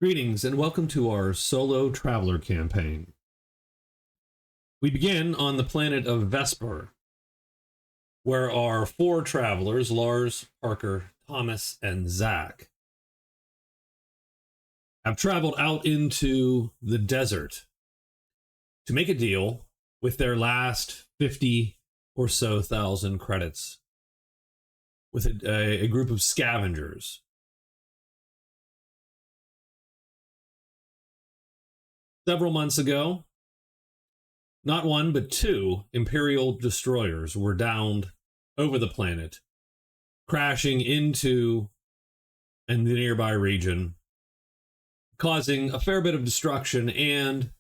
Greetings and welcome to our solo traveler campaign. We begin on the planet of Vesper, where our four travelers, Lars, Parker, Thomas, and Zach, have traveled out into the desert to make a deal with their last 50 or so thousand credits with a group of scavengers. Several months ago, not one but two Imperial destroyers were downed over the planet, crashing into the nearby region, causing a fair bit of destruction and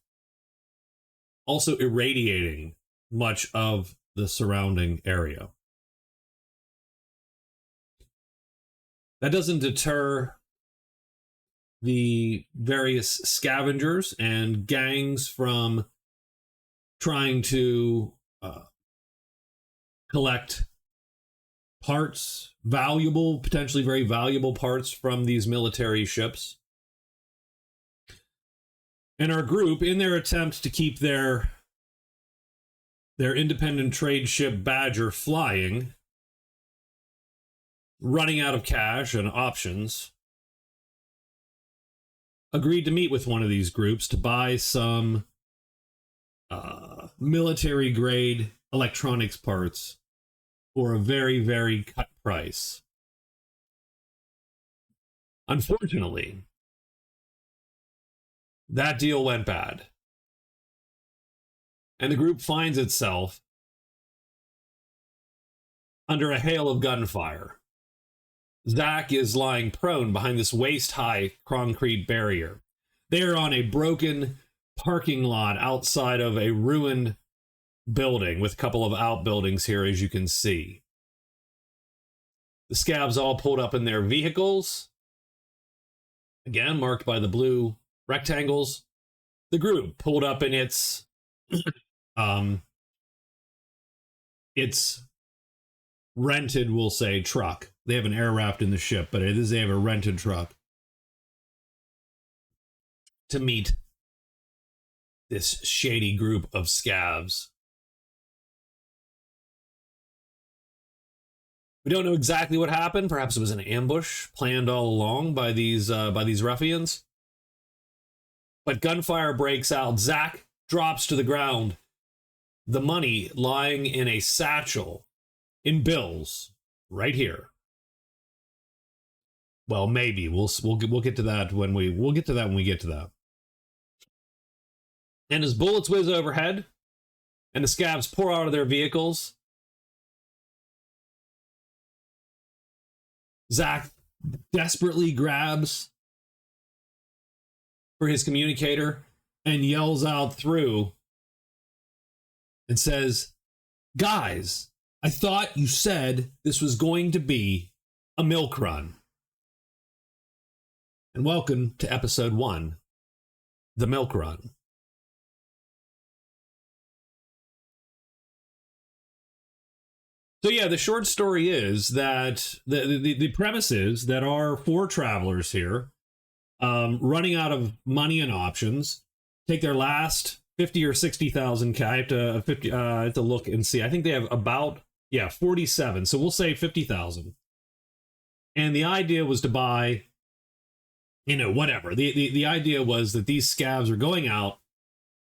also irradiating much of the surrounding area. That doesn't deter the various scavengers and gangs from trying to collect parts, potentially very valuable parts from these military ships. And our group, in their attempt to keep their independent trade ship Badger flying, running out of cash and options, agreed to meet with one of these groups to buy some military-grade electronics parts for a very, very cut price. Unfortunately, that deal went bad, and the group finds itself under a hail of gunfire. Zach is lying prone behind this waist-high concrete barrier. They are on a broken parking lot outside of a ruined building with a couple of outbuildings here, as you can see. The scavs all pulled up in their vehicles, again marked by the blue rectangles. The group pulled up in its rented, we'll say, truck. They have an air raft in the ship, but they have a rented truck to meet this shady group of scavs. We don't know exactly what happened. Perhaps it was an ambush planned all along by these ruffians. But gunfire breaks out. Zach drops to the ground. The money lying in a satchel in bills right here. Well, maybe we'll get to that when we get to that. And as bullets whiz overhead, and the scavs pour out of their vehicles, Zach desperately grabs for his communicator and yells out through and says, "Guys, I thought you said this was going to be a milk run." And welcome to episode 1, The Milk Run. So yeah, the short story is that the premise is that our four travelers here, running out of money and options, take their last 50 or 60,000. I have to look and see. I think they have about 47. So we'll say 50,000. And the idea was to buy, whatever. The idea was that these scavs are going out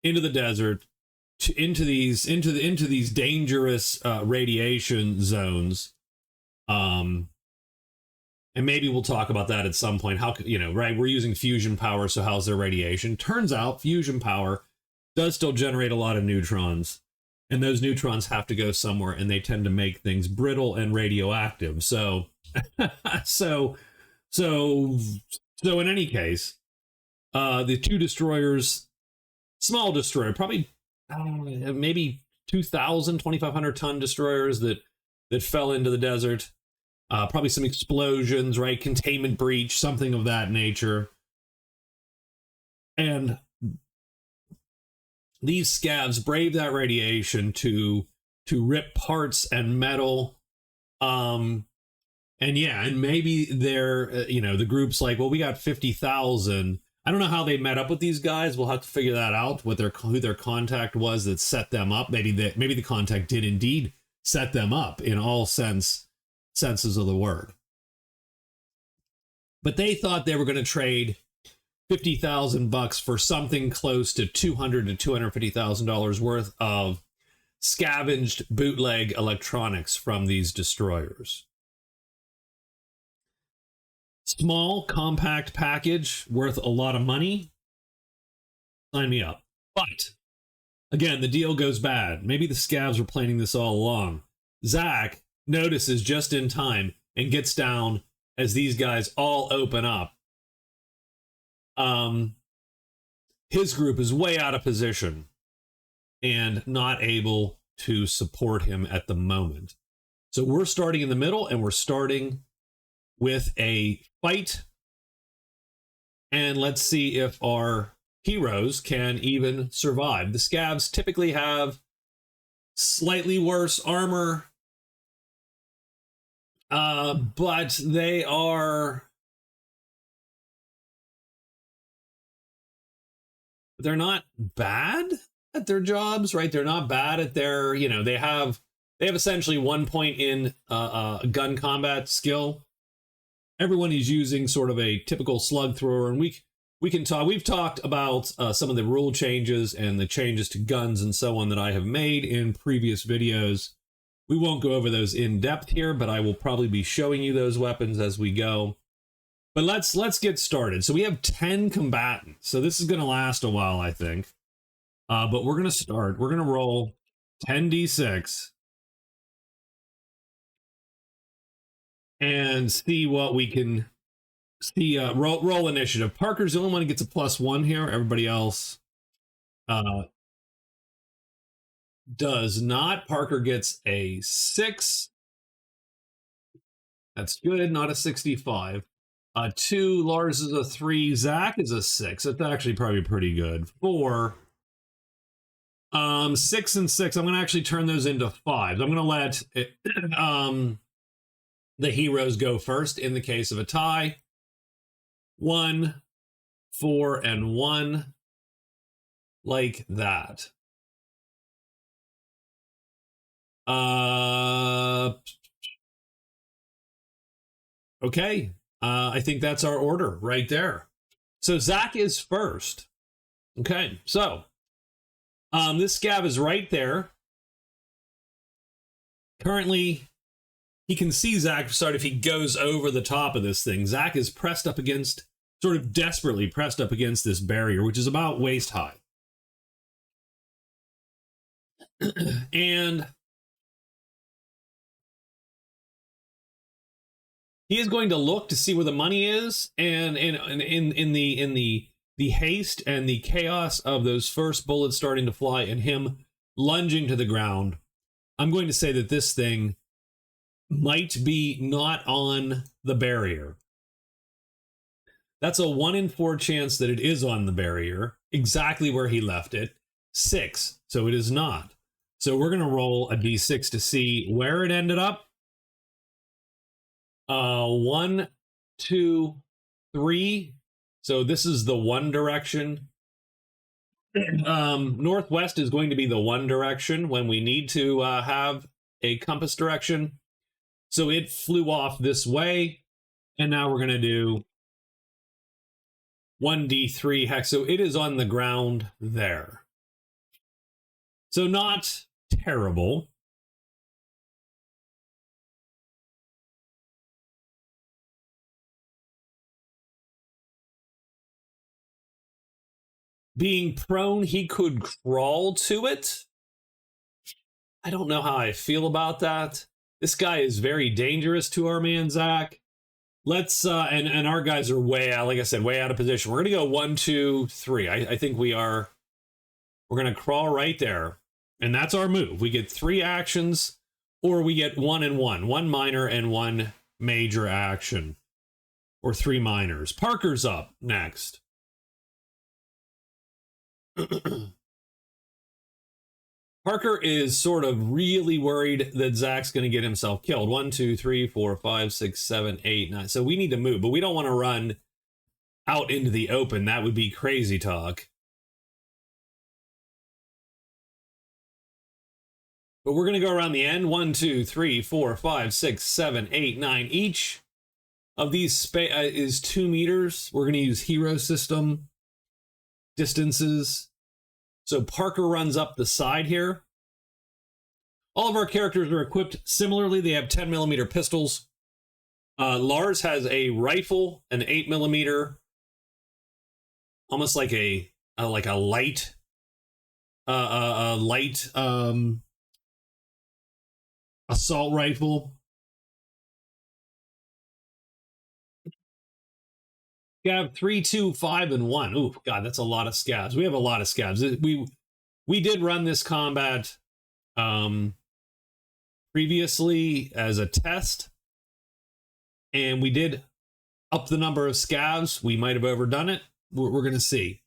into the desert, into these dangerous radiation zones, and maybe we'll talk about that at some point. How right? We're using fusion power, so how's their radiation? Turns out fusion power does still generate a lot of neutrons, and those neutrons have to go somewhere, and they tend to make things brittle and radioactive. So, so in any case, the two destroyers, small destroyer, probably maybe 2,000, 2,500 ton destroyers that fell into the desert. Probably some explosions, right? Containment breach, something of that nature. And these scavs brave that radiation to rip parts and metal. And maybe they're, the group's like, well, we got 50,000. I don't know how they met up with these guys. We'll have to figure that out. Who their contact was that set them up. Maybe the contact did indeed set them up in all senses of the word. But they thought they were going to trade $50,000 for something close to $200,000 to $250,000 worth of scavenged bootleg electronics from these destroyers. Small, compact package worth a lot of money. Sign me up. But, again, the deal goes bad. Maybe the scavs were planning this all along. Zach notices just in time and gets down as these guys all open up. His group is way out of position and not able to support him at the moment. So we're starting in the middle, and we're starting with a fight. And let's see if our heroes can even survive. The scavs typically have slightly worse armor, but they're not bad at their jobs, right? They're not bad at their, they have essentially 1 point in gun combat skill. Everyone is using sort of a typical slug thrower, and we've talked about some of the rule changes and the changes to guns and so on that I have made in previous videos. We won't go over those in depth here, but I will probably be showing you those weapons as we go. But let's get started. So we have 10 combatants. So this is going to last a while, I think. But we're going to start. We're going to roll 10d6 and see what we can see. Roll initiative. Parker's the only one who gets a +1 here. Everybody else does not. Parker gets a 6. That's good. Not a 65. 2. Lars is a 3. Zach is a 6. That's actually probably pretty good. 4. 6 and 6. I'm going to actually turn those into 5s. I'm going to let the heroes go first in the case of a tie. 1, 4, and 1. Like that. Okay. I think that's our order right there. So Zach is first. Okay. So this scav is right there. Currently, he can see Zach start if he goes over the top of this thing. Zach is pressed up against, sort of desperately pressed up against this barrier, which is about waist high. And he is going to look to see where the money is, and in the haste and the chaos of those first bullets starting to fly and him lunging to the ground, I'm going to say that this thing might be not on the barrier. That's a 1 in 4 chance that it is on the barrier, exactly where he left it. 6, so it is not. So we're going to roll a d6 to see where it ended up. 1, 2, 3. So this is the one direction. Northwest is going to be the one direction when we need to have a compass direction. So it flew off this way, and now we're going to do 1d3 hex. So it is on the ground there. So not terrible. Being prone, he could crawl to it. I don't know how I feel about that. This guy is very dangerous to our man, Zach. Let's, and our guys are way out, like I said, way out of position. We're going to go 1, 2, 3. I think we're going to crawl right there. And that's our move. We get 3 actions, or we get 1 and 1. 1 minor and 1 major action. Or 3 minors. Parker's up next. Parker is sort of really worried that Zach's going to get himself killed. 1, 2, 3, 4, 5, 6, 7, 8, 9. So we need to move, but we don't want to run out into the open. That would be crazy talk. But we're going to go around the end. 1, 2, 3, 4, 5, 6, 7, 8, 9. Each of these is 2 meters. We're going to use hero system distances. So Parker runs up the side here. All of our characters are equipped similarly. They have 10 millimeter pistols. Lars has a rifle, an 8 millimeter, almost like a light, assault rifle. Scav 3, 2, 5, and 1. Ooh, God, that's a lot of scavs. We have a lot of scavs. We did run this combat previously as a test, and we did up the number of scavs. We might have overdone it. We're going to see.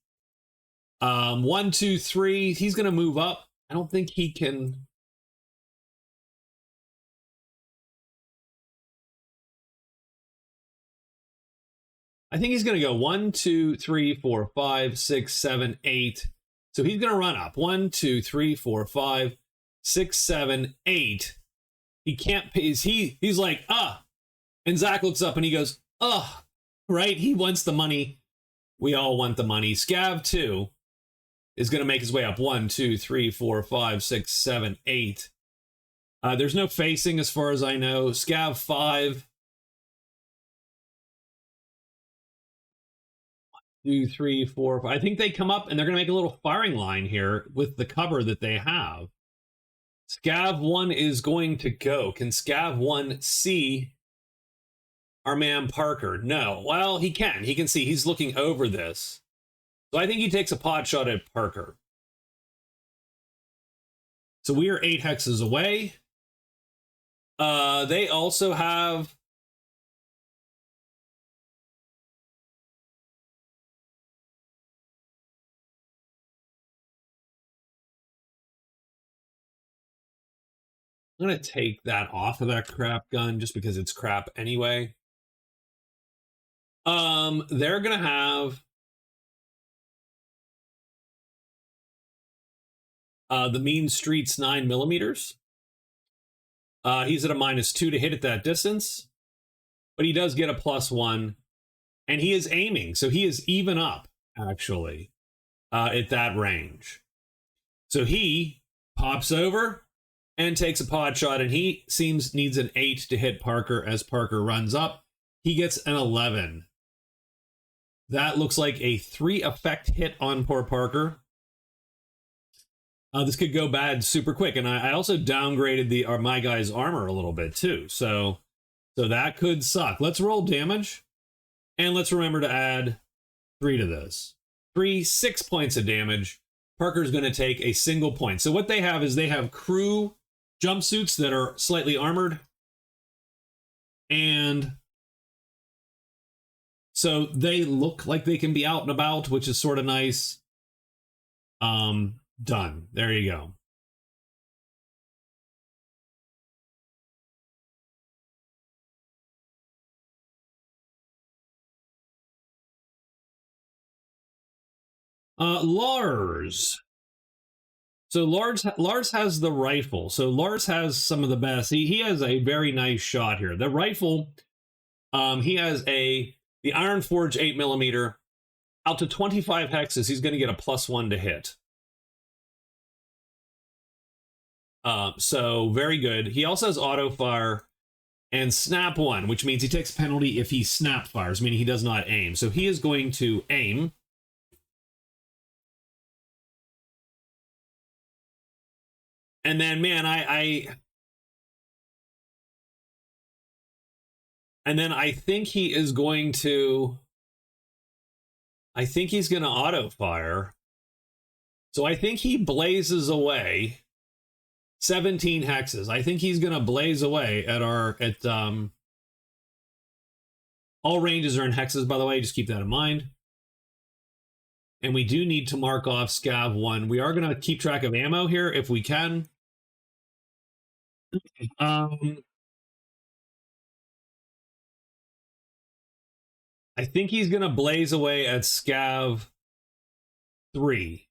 1, 2, 3. He's going to move up. I don't think he can. I think he's going to go 1, 2, 3, 4, 5, 6, 7, 8. So he's going to run up 1, 2, 3, 4, 5, 6, 7, 8. He can't. He's like, and Zach looks up and he goes, right? He wants the money. We all want the money. Scav 2 is going to make his way up 1, 2, 3, 4, 5, 6, 7, 8. There's no facing as far as I know. Scav 5. 2, 3, 4, 5. I think they come up and they're going to make a little firing line here with the cover that they have. Scav 1 is going to go. Can Scav 1 see our man Parker? No. Well, he can. He can see. He's looking over this. So I think he takes a pot shot at Parker. So we are 8 hexes away. They also have... I'm going to take that off of that crap gun just because it's crap anyway. They're going to have the mean streets 9 millimeters. He's at a -2 to hit at that distance, but he does get a +1, and he is aiming, so he is even up actually at that range. So he pops over and takes a pod shot, and he needs an 8 to hit Parker as Parker runs up. He gets an 11. That looks like a 3 effect hit on poor Parker. This could go bad super quick, and I also downgraded my guy's armor a little bit too, so that could suck. Let's roll damage, and let's remember to add 3 to this. 6 points of damage. Parker's going to take a single point. So what they have is they have crew jumpsuits that are slightly armored, and so they look like they can be out and about, which is sort of nice. Done. There you go. Lars. So Lars has the rifle. So Lars has some of the best. He has a very nice shot here. The rifle, he has the Iron Forge 8 millimeter out to 25 hexes. He's going to get a +1 to hit. So very good. He also has auto fire and snap 1, which means he takes penalty if he snap fires, meaning he does not aim. So he is going to aim. And then, man, and then I think he is going to, I think he's going to auto fire. So I think he blazes away 17 hexes. I think he's going to blaze away at all ranges are in hexes, by the way, just keep that in mind. And we do need to mark off Scav 1. We are going to keep track of ammo here if we can. I I think he's going to blaze away at scav 3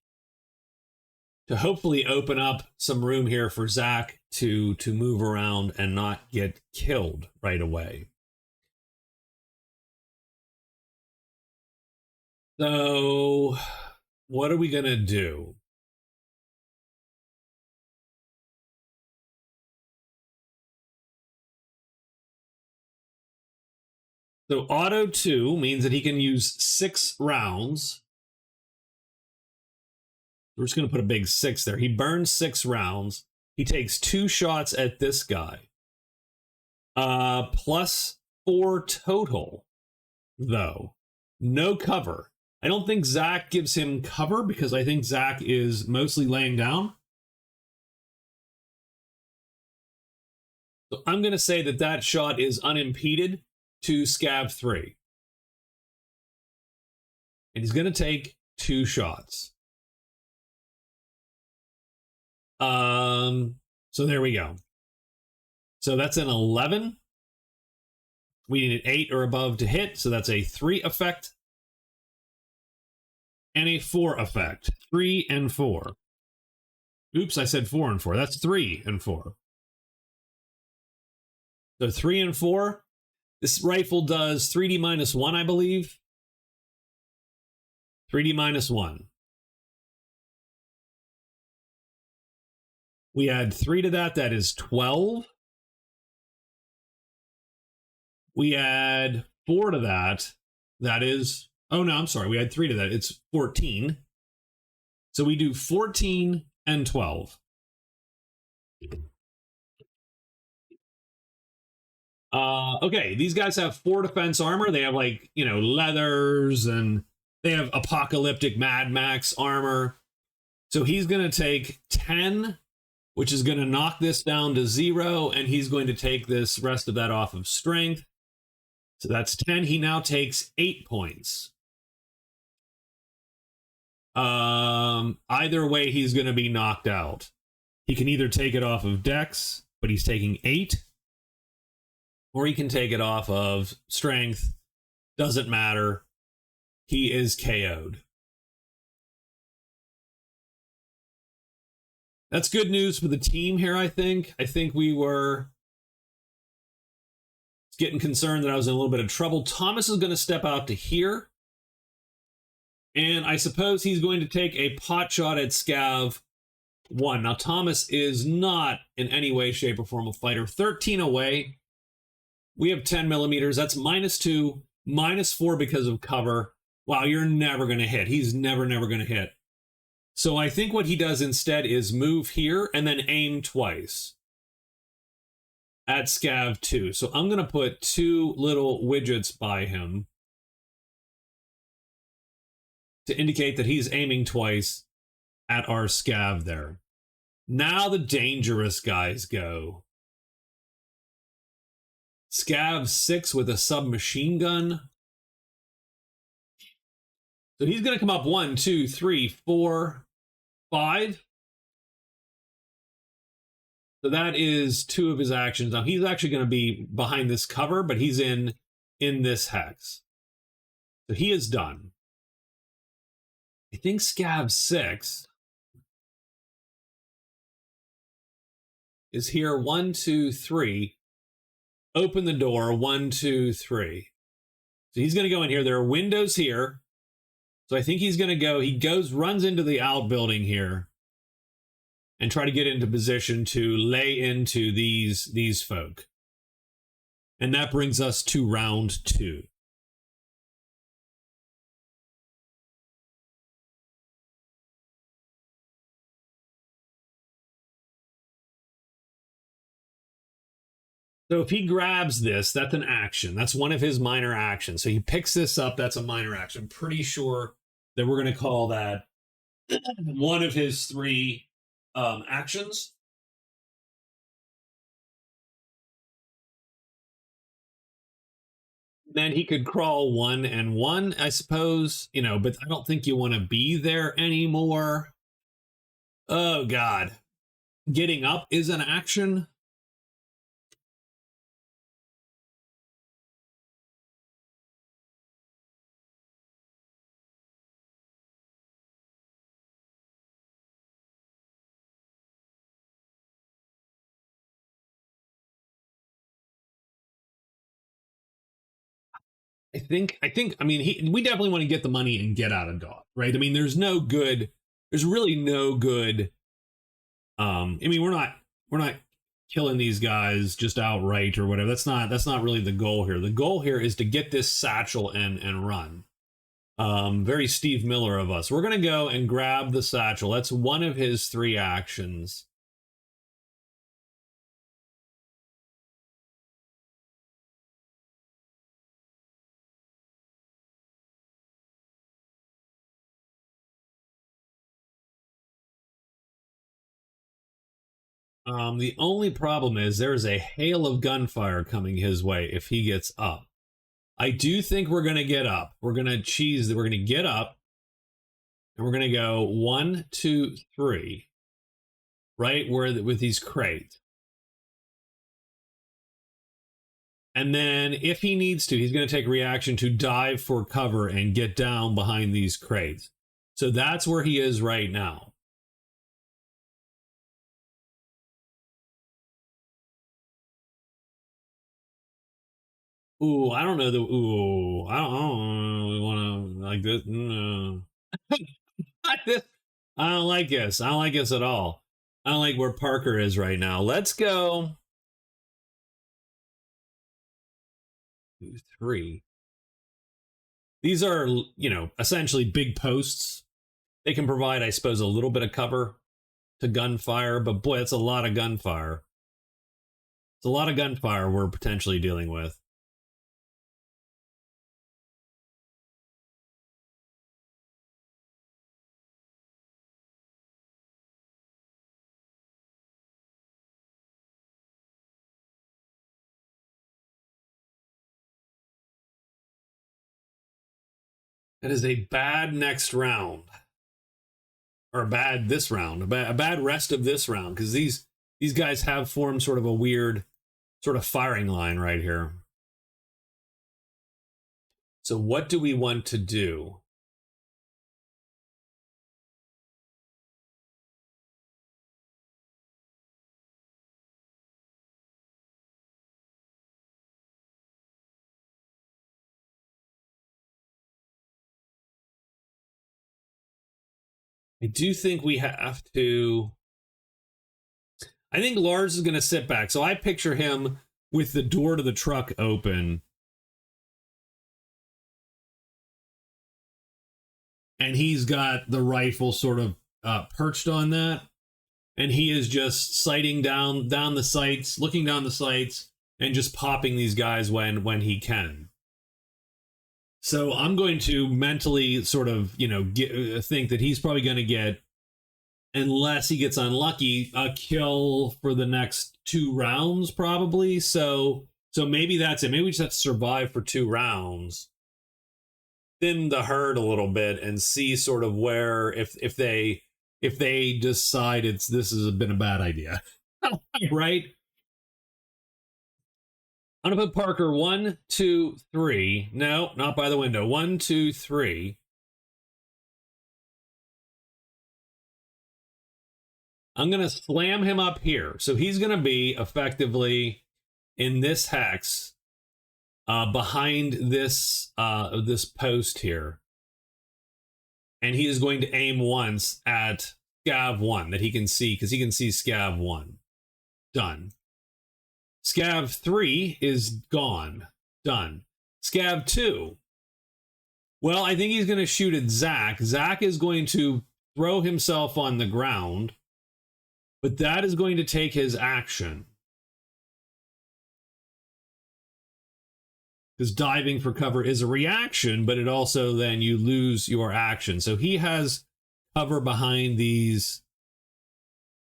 to hopefully open up some room here for Zach to move around and not get killed right away. So what are we going to do? So auto 2 means that he can use 6 rounds. We're just going to put a big 6 there. He burns 6 rounds. He takes 2 shots at this guy. Plus 4 total, though. No cover. I don't think Zach gives him cover because I think Zach is mostly laying down. So I'm going to say that that shot is unimpeded to scav 3. And he's going to take 2 shots. So there we go. So that's an 11. We need an 8 or above to hit, so that's a 3 effect. And a 4 effect. 3 and 4. Oops, I said 4 and 4. That's 3 and 4. So 3 and 4. This rifle does 3D minus 1, I believe. 3D minus 1. We add 3 to that. That is 12. We add 4 to that. That is... Oh, no, I'm sorry. We add 3 to that. It's 14. So we do 14 and 12. Okay, these guys have 4 defense armor. They have, like, you know, leathers, and they have apocalyptic Mad Max armor. So he's going to take 10, which is going to knock this down to 0, and he's going to take this rest of that off of strength. So that's 10. He now takes 8 points. Either way, he's going to be knocked out. He can either take it off of Dex, but he's taking 8, or he can take it off of strength. Doesn't matter. He is KO'd. That's good news for the team here, I think. I think we were getting concerned that I was in a little bit of trouble. Thomas is going to step out to here. And I suppose he's going to take a pot shot at scav 1. Now, Thomas is not in any way, shape, or form a fighter. 13 away. We have 10 millimeters. That's -2, -4 because of cover. Wow, you're never going to hit. He's never going to hit. So I think what he does instead is move here and then aim twice at scav 2. So I'm going to put 2 little widgets by him to indicate that he's aiming twice at our scav there. Now the dangerous guys go. Scav 6 with a submachine gun. So he's going to come up 1, 2, 3, 4, 5. So that is 2 of his actions. Now he's actually going to be behind this cover, but he's in this hex. So he is done. I think scav 6 is here. 1, 2, 3. Open the door. 1, 2, 3. So he's going to go in here. There are windows here. So I think he's going to go. He runs into the outbuilding here and try to get into position to lay into these folk. And that brings us to round 2. So if he grabs this, that's an action. That's one of his minor actions. So he picks this up. That's a minor action. Pretty sure that we're going to call that one of his 3 actions. Then he could crawl 1 and 1, I suppose, you know, but I don't think you want to be there anymore. Oh, God. Getting up is an action. I mean, we definitely want to get the money and get out of Dog, right? I mean, there's really no good. I mean, we're not killing these guys just outright or whatever. That's not really the goal here. The goal here is to get this satchel and run. Very Steve Miller of us. We're gonna go and grab the satchel. That's one of his 3 actions. The only problem is there is a hail of gunfire coming his way if he gets up. I do think we're gonna get up. We're gonna get up, and we're gonna go 1, 2, 3, right where with these crates. And then if he needs to, he's going to take a reaction to dive for cover and get down behind these crates. So that's where he is right now. Ooh, I don't know the. Ooh, I don't really want to like this. No. I don't like this. I don't like this at all. I don't like where Parker is right now. Let's go. 2, 3. These are, essentially big posts. They can provide, I suppose, a little bit of cover to gunfire, but boy, it's a lot of gunfire. It's a lot of gunfire we're potentially dealing with. It is a bad next round, or a bad this round, a bad rest of this round, because these guys have formed sort of a weird sort of firing line right here. So what do we want to do? I do think we have to. I think Lars is going to sit back. So I picture him with the door to the truck open. And he's got the rifle sort of perched on that. And he is just sighting down the sights, looking down the sights, and just popping these guys when he can. So I'm going to mentally sort of, think that he's probably going to get, unless he gets unlucky, a kill for the next 2 rounds, probably. So maybe that's it. Maybe we just have to survive for 2 rounds, thin the herd a little bit, and see sort of where if they decide this has been a bad idea, right? I'm gonna put Parker 1, 2, 3. No, not by the window. 1, 2, 3. I'm gonna slam him up here. So he's gonna be effectively in this hex, behind this this post here. And he is going to aim once at scav 1 that he can see, because he can see scav 1. Done. Scav 3 is gone. Done. Scav 2. Well, I think he's going to shoot at Zach. Zach is going to throw himself on the ground, but that is going to take his action. Because diving for cover is a reaction, but it also then you lose your action. So he has cover behind these,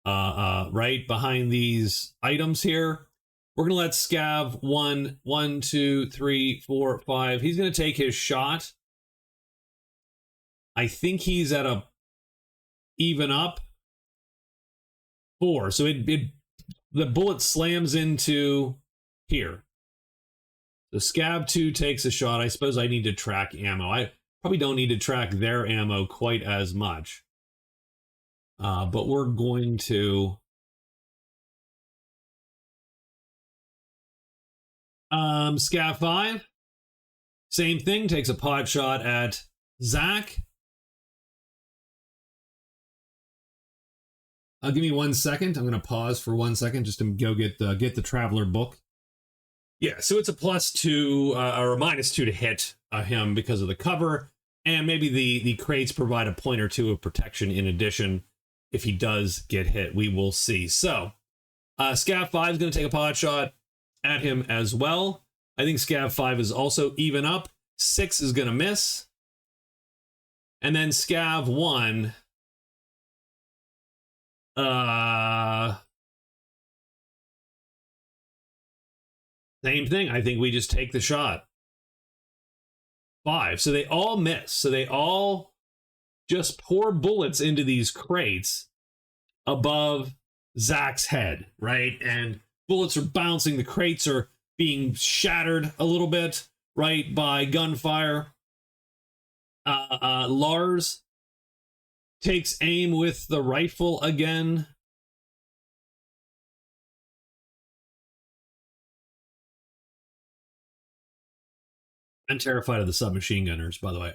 right behind these items here. We're gonna let scav 1, 1, 2, 3, 4, 5. He's gonna take his shot. I think he's at a even up 4. So the bullet slams into here. So scav 2 takes a shot. I suppose I need to track ammo. I probably don't need to track their ammo quite as much. But we're going to scav 5. Same thing, takes a pot shot at Zach. Give me 1 second. I'm going to pause for 1 second just to go get the Traveler book. Yeah, so it's a +2 or a -2 to hit him because of the cover, and maybe the crates provide a point or two of protection in addition if he does get hit. We will see. So, Scav 5 is going to take a pot shot at him as well. I think Scav 5 is also even up. 6 is going to miss. And then Scav 1... same thing. I think we just take the shot. 5. So they all miss. So they all just pour bullets into these crates above Zach's head, right? And bullets are bouncing. The crates are being shattered a little bit, right, by gunfire. Lars takes aim with the rifle again. I'm terrified of the submachine gunners, by the way.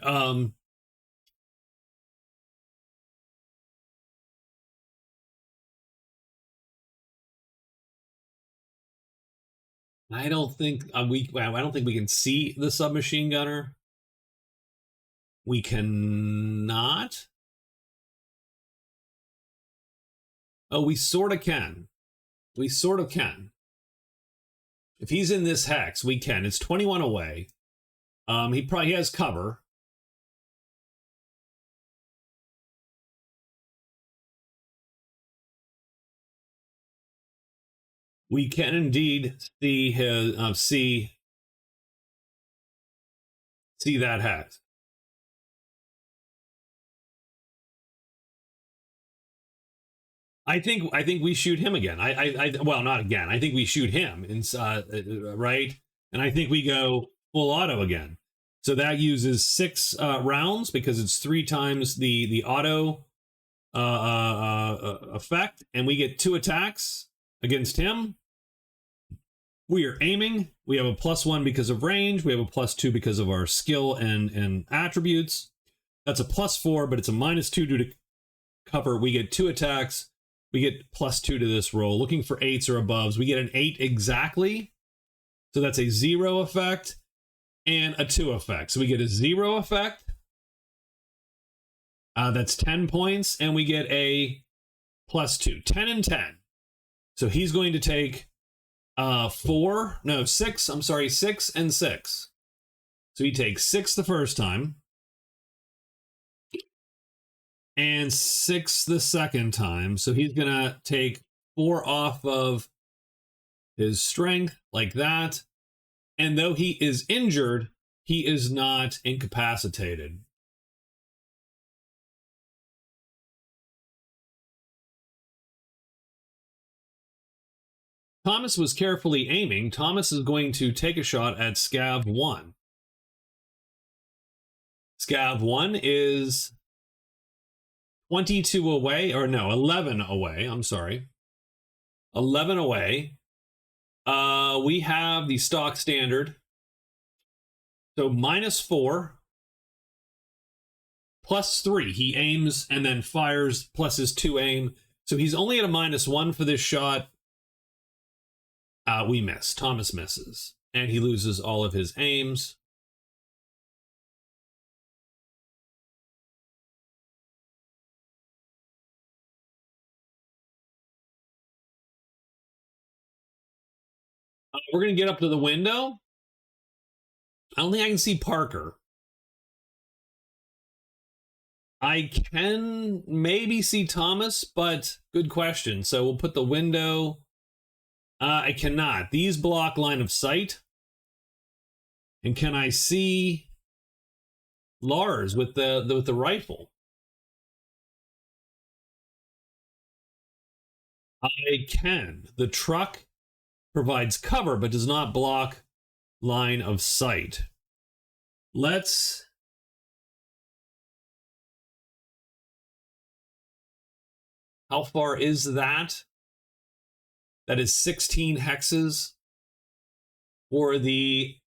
I don't think I don't think we can see the submachine gunner. We cannot. Oh, we sort of can. We sort of can. If he's in this hex, we can. It's 21 away. He probably has cover. We can indeed see his see that hex. I think we shoot him again. Well, not again. I think we shoot him, right? And I think we go full auto again. So that uses 6 rounds because it's 3 times the auto effect, and we get 2 attacks against him. We are aiming. We have a +1 because of range. We have a +2 because of our skill and attributes. That's a +4, but it's a -2 due to cover. We get 2 attacks. We get +2 to this roll. Looking for 8s or aboves. We get an 8 exactly. So that's a 0 effect and a 2 effect. So we get a 0 effect. That's 10 points. And we get a +2. 10 and 10. So he's going to take 6. I'm sorry, 6 and 6. So he takes 6 the first time. And 6 the second time. So he's going to take 4 off of his strength, like that. And though he is injured, he is not incapacitated. Thomas was carefully aiming. Thomas is going to take a shot at Scav 1. Scav 1 is 22 away, or no, 11 away. I'm sorry. 11 away. We have the stock standard. So -4, +3. He aims and then fires plus his 2 aim. So he's only at a -1 for this shot. We miss. Thomas misses. And he loses all of his aims. We're going to get up to the window. I don't think I can see Parker. I can maybe see Thomas, but good question. So we'll put the window. I cannot. These block line of sight. And can I see Lars with the rifle? I can. The truck provides cover but does not block line of sight. Let's how far is that? That is 16 hexes for the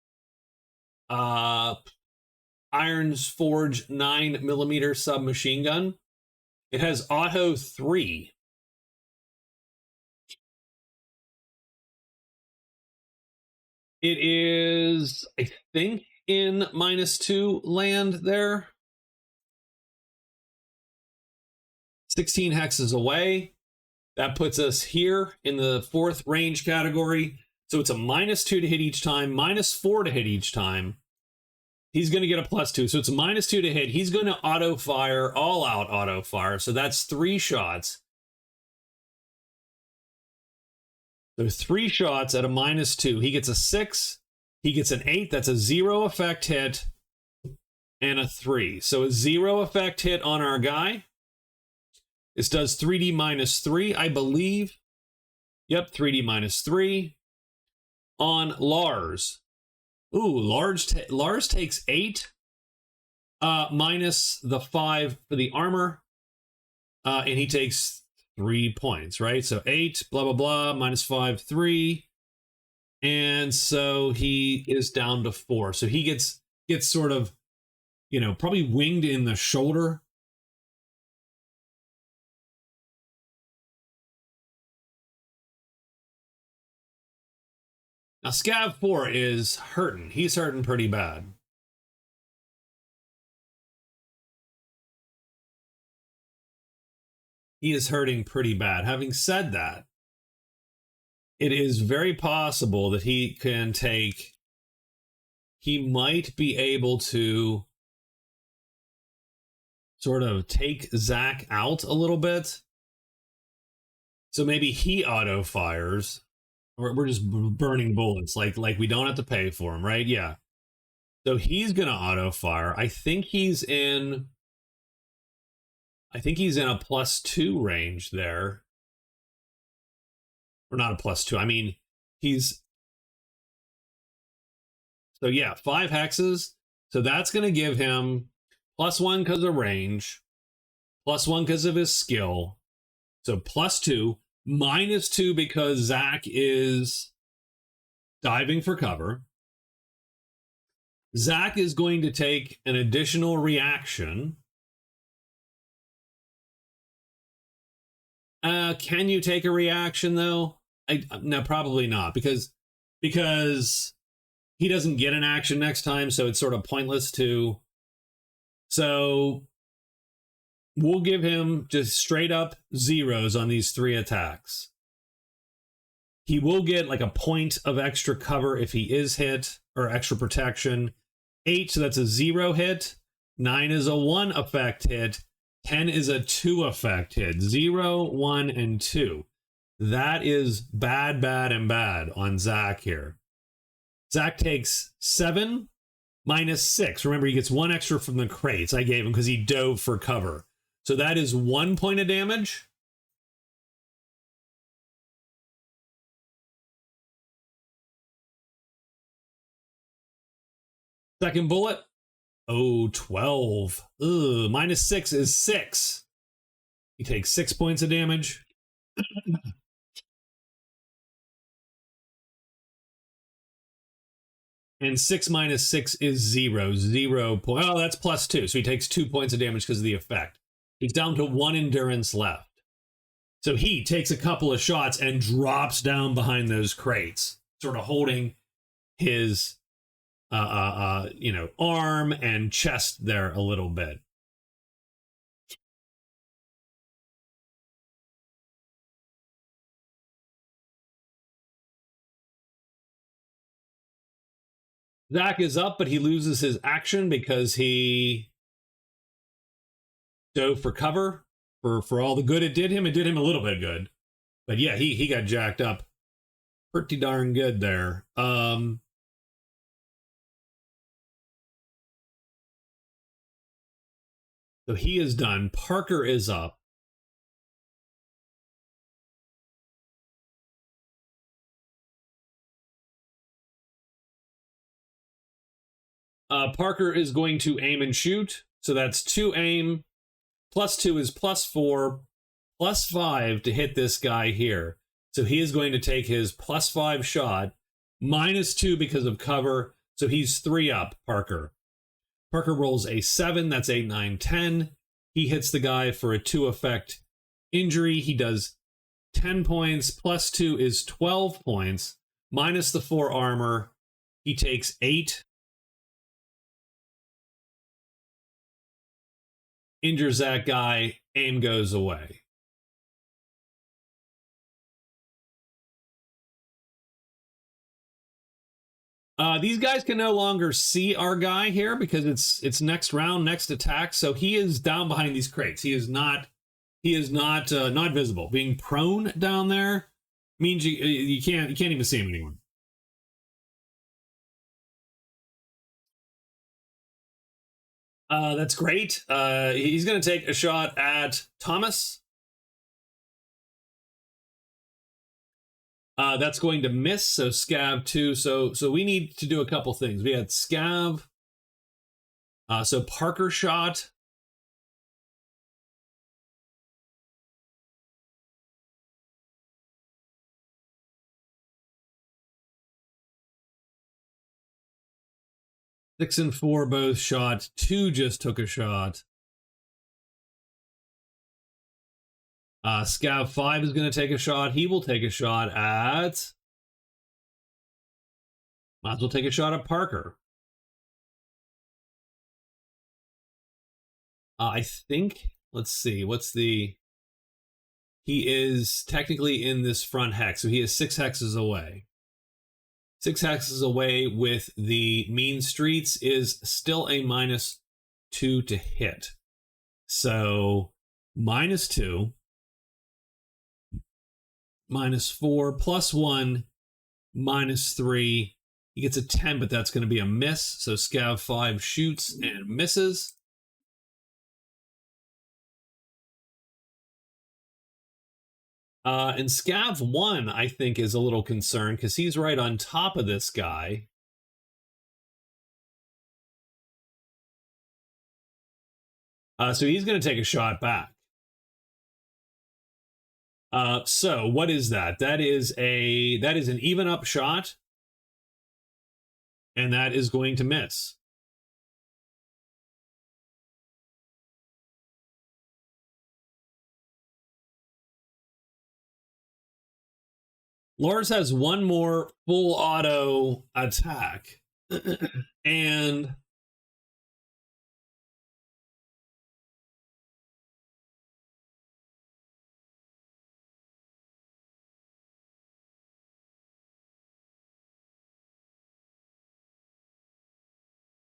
Iron's Forge 9mm submachine gun. It has auto 3. It is, I think, in -2 land there. 16 hexes away. That puts us here in the 4th range category. So it's a -2 to hit each time, -4 to hit each time. He's going to get a +2. So it's a -2 to hit. He's going to auto fire, all out auto fire. So that's 3 shots. So 3 shots at a -2. He gets a 6. He gets an 8. That's a 0 effect hit and a 3. So a 0 effect hit on our guy. This does 3D -3, I believe. Yep, 3D -3. On Lars. Ooh, Lars takes 8 minus the 5 for the armor. And he takes 3 points, right? So 8, blah, blah, blah, -5, 3. And so he is down to 4. So he gets sort of, you know, probably winged in the shoulder. Now, Scav 4 is hurting. He's hurting pretty bad. He is hurting pretty bad. Having said that, it is very possible that he can take... He might be able to sort of take Zach out a little bit. So maybe he auto fires. We're just burning bullets, like we don't have to pay for him, right? Yeah. So he's gonna auto fire. I think he's in a +2 range there. Or not a +2. I mean, he's... So yeah, 5 hexes. So that's gonna give him +1 because of range, +1 because of his skill. So +2. -2 because Zach is diving for cover. Zach is going to take an additional reaction. Can you take a reaction though? No, probably not, because he doesn't get an action next time, so it's sort of pointless to. So we'll give him just straight up 0s on these 3 attacks. He will get like a point of extra cover if he is hit, or extra protection. 8, so that's a 0 hit. 9 is a 1 effect hit. 10 is a 2 effect hit. 0, 1, and 2. That is bad, bad, and bad on Zach here. Zach takes 7 -6. Remember, he gets 1 extra from the crates I gave him because he dove for cover. So that is 1 point of damage. Second bullet. Oh, 12. Ugh, -6 is 6. He takes 6 points of damage. And 6 minus 6 is 0. 0 point. Oh, that's +2. So he takes 2 points of damage because of the effect. He's down to 1 endurance left. So he takes a couple of shots and drops down behind those crates, sort of holding his, arm and chest there a little bit. Zach is up, but he loses his action because he dove for cover for all the good it did him. It did him a little bit good. But yeah, he got jacked up pretty darn good there. So he is done. Parker is up. Parker is going to aim and shoot. So that's 2 aim. +2 is +4. +5 to hit this guy here. So he is going to take his +5 shot. -2 because of cover. So he's 3 up, Parker. Parker rolls a 7. That's 8, 9, 10. He hits the guy for a 2 effect injury. He does 10 points. Plus 2 is 12 points. Minus the 4 armor. He takes 8. Injures that guy. Aim goes away. These guys can no longer see our guy here because it's next round, next attack. So he is down behind these crates. He is not not visible. Being prone down there means you can't even see him anymore. That's great. He's going to take a shot at Thomas. That's going to miss. So scav 2. So we need to do a couple things. We had scav. So Parker shot. Six and 4 both shot. 2 just took a shot. Scav 5 is going to take a shot. He will take a shot at... Might as well take a shot at Parker. I think... Let's see. What's the... He is technically in this front hex. So he is 6 hexes away. 6 hexes away with the mean streets is still a -2 to hit. So -2, -4, +1, -3. He gets a 10, but that's going to be a miss. So scav 5 shoots and misses. And scav 1, I think, is a little concerned because he's right on top of this guy. So he's going to take a shot back. So what is that? That is an even up shot, and that is going to miss. Lars has one more full auto attack, and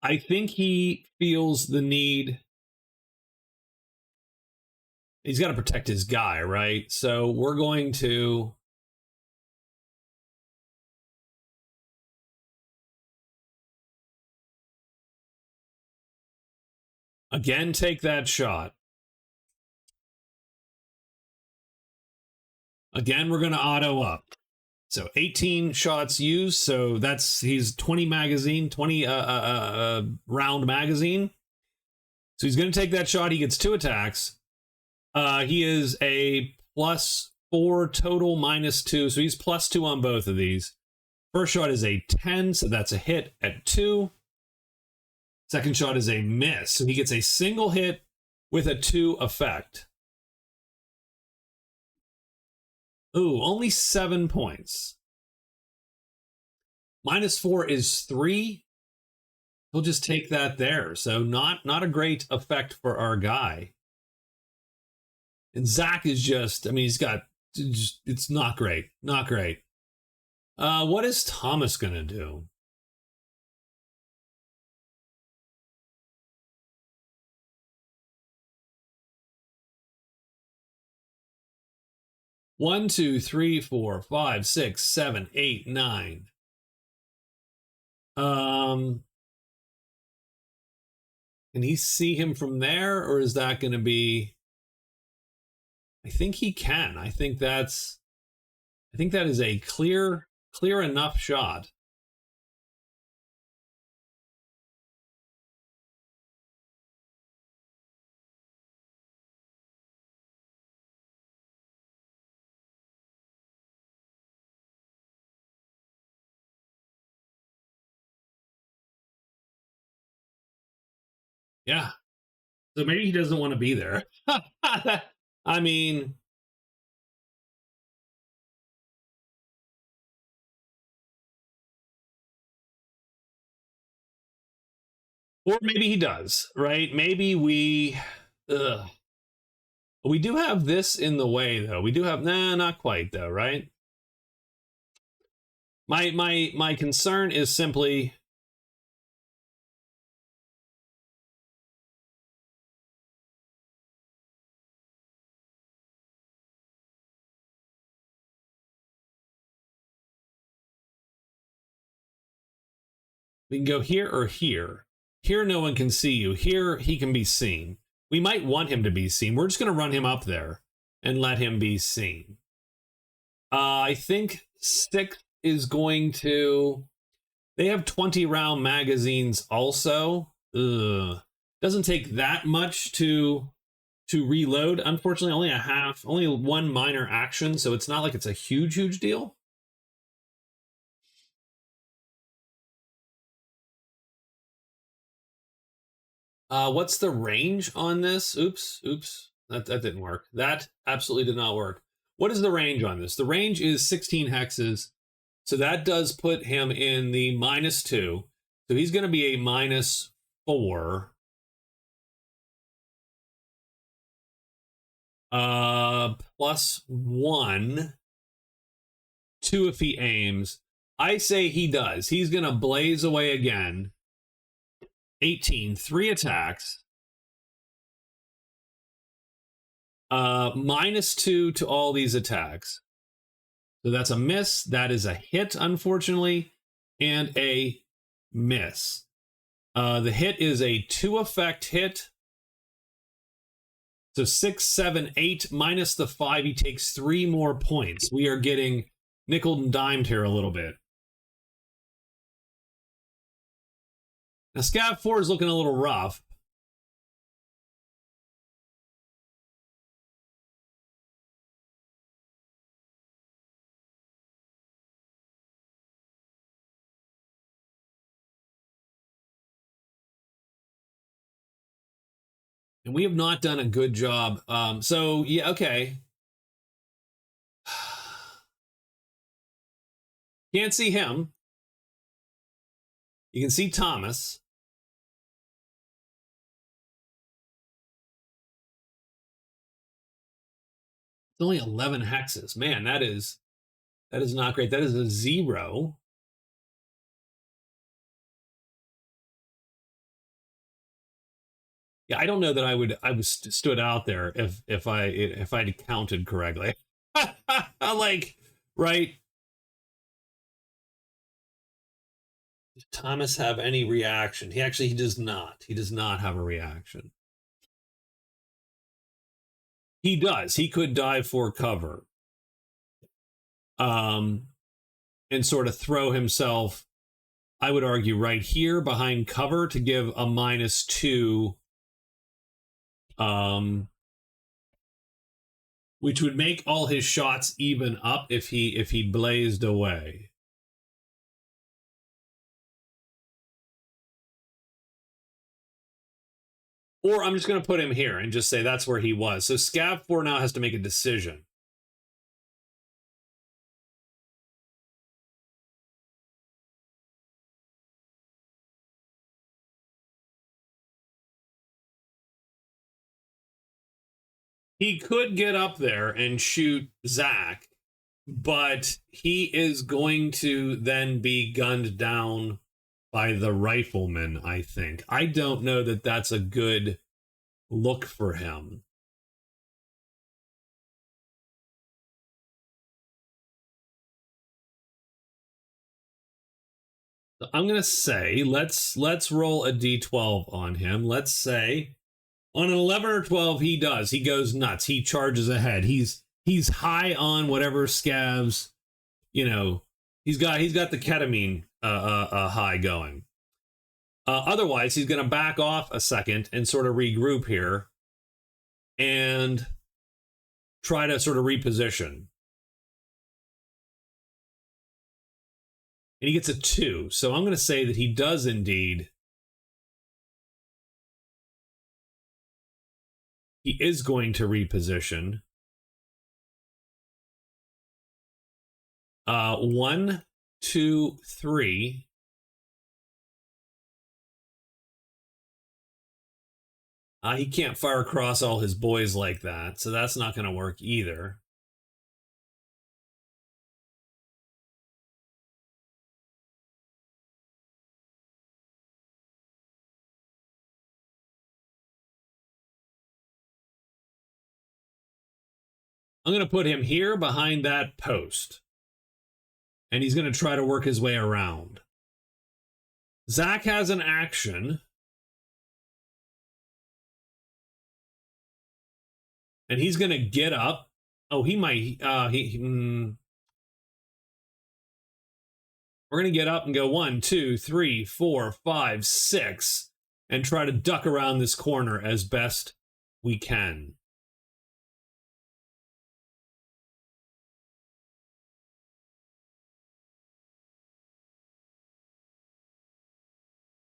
I think he feels the need. He's got to protect his guy, right? So we're going to... Again, take that shot. Again, we're going to auto up. So 18 shots used. So he's 20 magazine, 20 round magazine. So he's going to take that shot. He gets 2 attacks. He is a +4 total, -2. So he's +2 on both of these. First shot is a 10. So that's a hit at 2. Second shot is a miss. So he gets a single hit with a 2 effect. Ooh, only 7 points. -4 is 3. We'll just take that there. So not a great effect for our guy. And Zach is just, I mean, he's got, it's not great. Not great. What is Thomas going to do? One, two, three, 4, 5, 6, 7, 8, 9. Can he see him from there, or is that going to be... I think he can. I think that is a clear enough shot. Yeah. So maybe he doesn't want to be there. I mean, or maybe he does, right? Maybe ugh. We do have this in the way, though. We do have, nah, not quite, though, right? My concern is simply, we can go here or here. Here, no one can see you. Here, he can be seen. We might want him to be seen. We're just going to run him up there and let him be seen. I think 6 is going to. They have 20 round magazines also. Ugh. Doesn't take that much to reload. Unfortunately, only one minor action, so it's not like it's a huge deal. What's the range on this? Oops. That didn't work. That absolutely did not work. What is the range on this? The range is 16 hexes. So that does put him in the -2. So he's going to be a -4. +1. 2 if he aims. I say he does. He's going to blaze away again. 18. 3 attacks. -2 to all these attacks. So that's a miss. That is a hit, unfortunately, and a miss. The hit is a 2 effect hit. So 6, 7, 8 minus the 5. He takes 3 more points. We are getting nickel and dimed here a little bit. Now, Scav 4 is looking a little rough. And we have not done a good job. So, yeah, okay. Can't see him. You can see Thomas. It's only 11 hexes. Man, that is not great. That is a 0. Yeah, I don't know that I was stood out there if I'd counted correctly. Like, right? Does Thomas have any reaction? He does not. He does not have a reaction. He does. He could dive for cover. And sort of throw himself, I would argue, right here behind cover to give a -2. Which would make all his shots even up if he blazed away. Or I'm just going to put him here and just say that's where he was. So Scav 4 now has to make a decision. He could get up there and shoot Zach, but he is going to then be gunned down by the rifleman, I think. I don't know that that's a good look for him. So I'm going to say let's roll a d12 on him. Let's say on an 11 or 12 he does. He goes nuts. He charges ahead. He's high on whatever scavs, you know, he's got the ketamine high going. Otherwise, he's going to back off a second and sort of regroup here and try to sort of reposition. And he gets a 2. So I'm going to say that he does indeed He is going to reposition. 1, 2, 3. He can't fire across all his boys like that, so that's not going to work either. I'm going to put him here behind that post. And he's going to try to work his way around. Zach has an action. And he's going to get up. Oh, he might. We're going to get up and go 1, 2, 3, 4, 5, 6. And try to duck around this corner as best we can.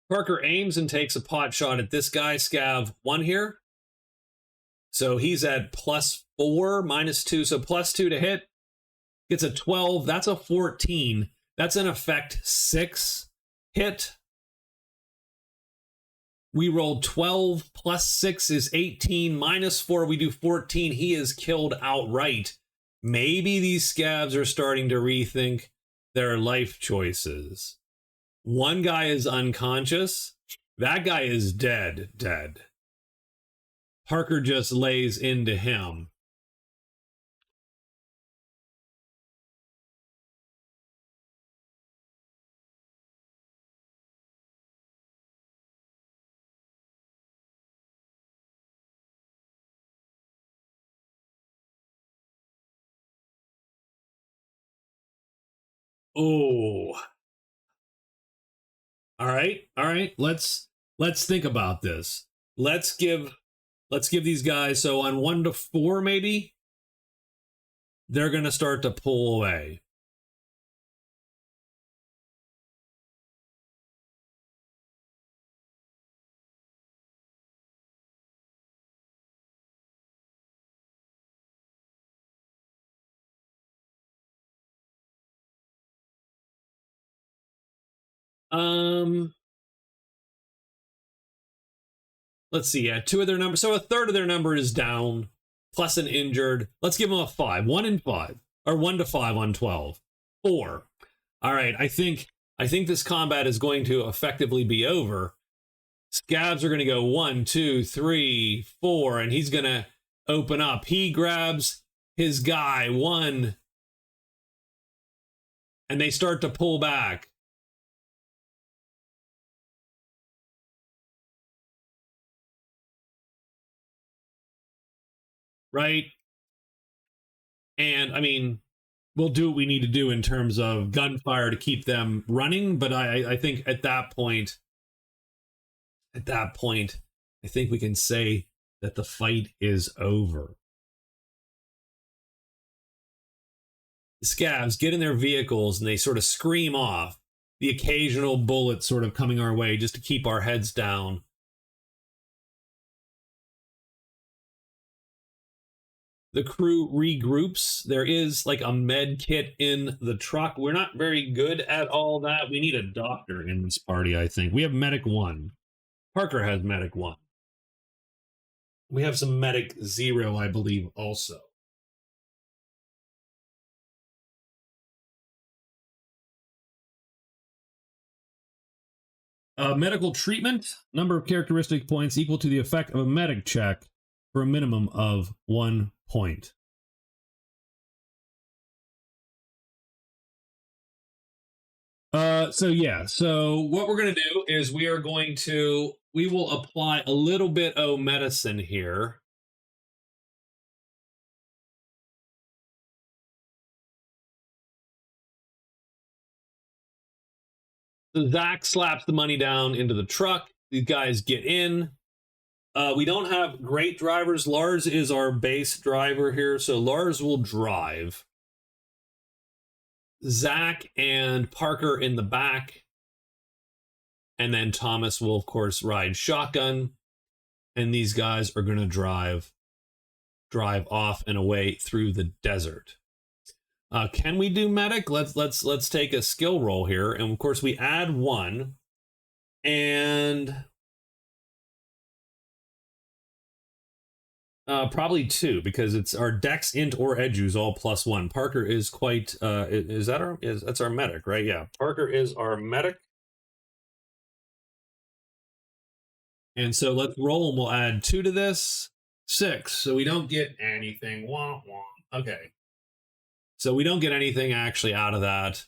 Parker aims and takes a pot shot at this guy, Scav 1 here. So he's at +4, -2, so +2 to hit. Gets a 12, that's a 14. That's in effect 6 hit. We rolled 12, +6 is 18, -4, we do 14. He is killed outright. Maybe these scavs are starting to rethink their life choices. One guy is unconscious. That guy is dead. Parker just lays into him. Oh. All right. Let's think about this. Let's give these guys, so on 1 to 4 maybe, they're going to start to pull away. Let's see. Yeah, 2 of their numbers. So a third of their number is down, plus an injured. Let's give them a 5. 1 and 5, or 1 to 5 on 12. 4. All right. I think this combat is going to effectively be over. Scavs are going to go 1, 2, 3, 4, and he's going to open up. He grabs his guy 1, and they start to pull back. Right? And I mean, we'll do what we need to do in terms of gunfire to keep them running, but I think at that point, I think we can say that the fight is over. The scavs get in their vehicles and they sort of scream off, the occasional bullet sort of coming our way just to keep our heads down. The crew regroups. There is like a med kit in the truck. We're not very good at all that. We need a doctor in this party, I think. We have medic 1. Parker has medic 1. We have some medic 0, I believe, also. Medical treatment, number of characteristic points equal to the effect of a medic check for a minimum of 1 point. So what we're going to do is we will apply a little bit of medicine here. So Zach slaps the money down into the truck. These guys get in. We don't have great drivers. Lars is our base driver here, so Lars will drive. Zach and Parker in the back. And then Thomas will, of course, ride shotgun. And these guys are going to drive drive off and away through the desert. Can we do medic? Let's take a skill roll here, and of course we add 1, and probably 2, because it's our dex, int, or edu all +1. Parker is quite that's our medic, right? Yeah, Parker is our medic. And so let's roll, and we'll add 2 to this. 6, so we don't get anything. Wah, wah. Okay. So we don't get anything actually out of that.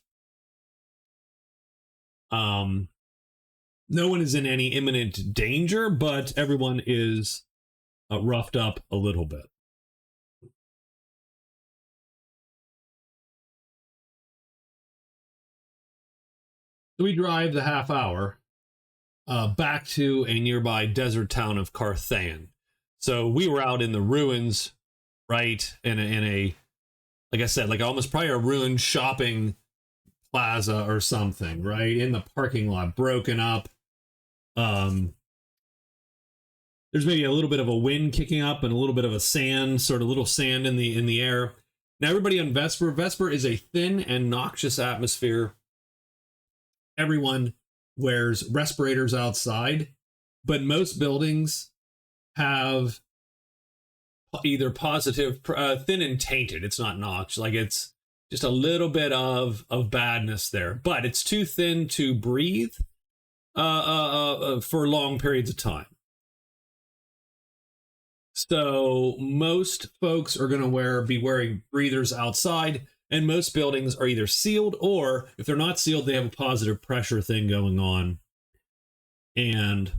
No one is in any imminent danger, but everyone is roughed up a little bit. So we drive the half hour back to a nearby desert town of Carthaean. So we were out in the ruins, right? In a like I said, like almost probably a ruined shopping plaza or something, right? In the parking lot, broken up. There's maybe a little bit of a wind kicking up and a little bit of a sand, sort of little sand in the air. Now everybody on Vesper. Vesper is a thin and noxious atmosphere. Everyone wears respirators outside, but most buildings have either positive, thin and tainted. It's not noxious, like it's just a little bit of badness there, but it's too thin to breathe for long periods of time. So most folks are going to be wearing breathers outside, and most buildings are either sealed, or if they're not sealed, they have a positive pressure thing going on. And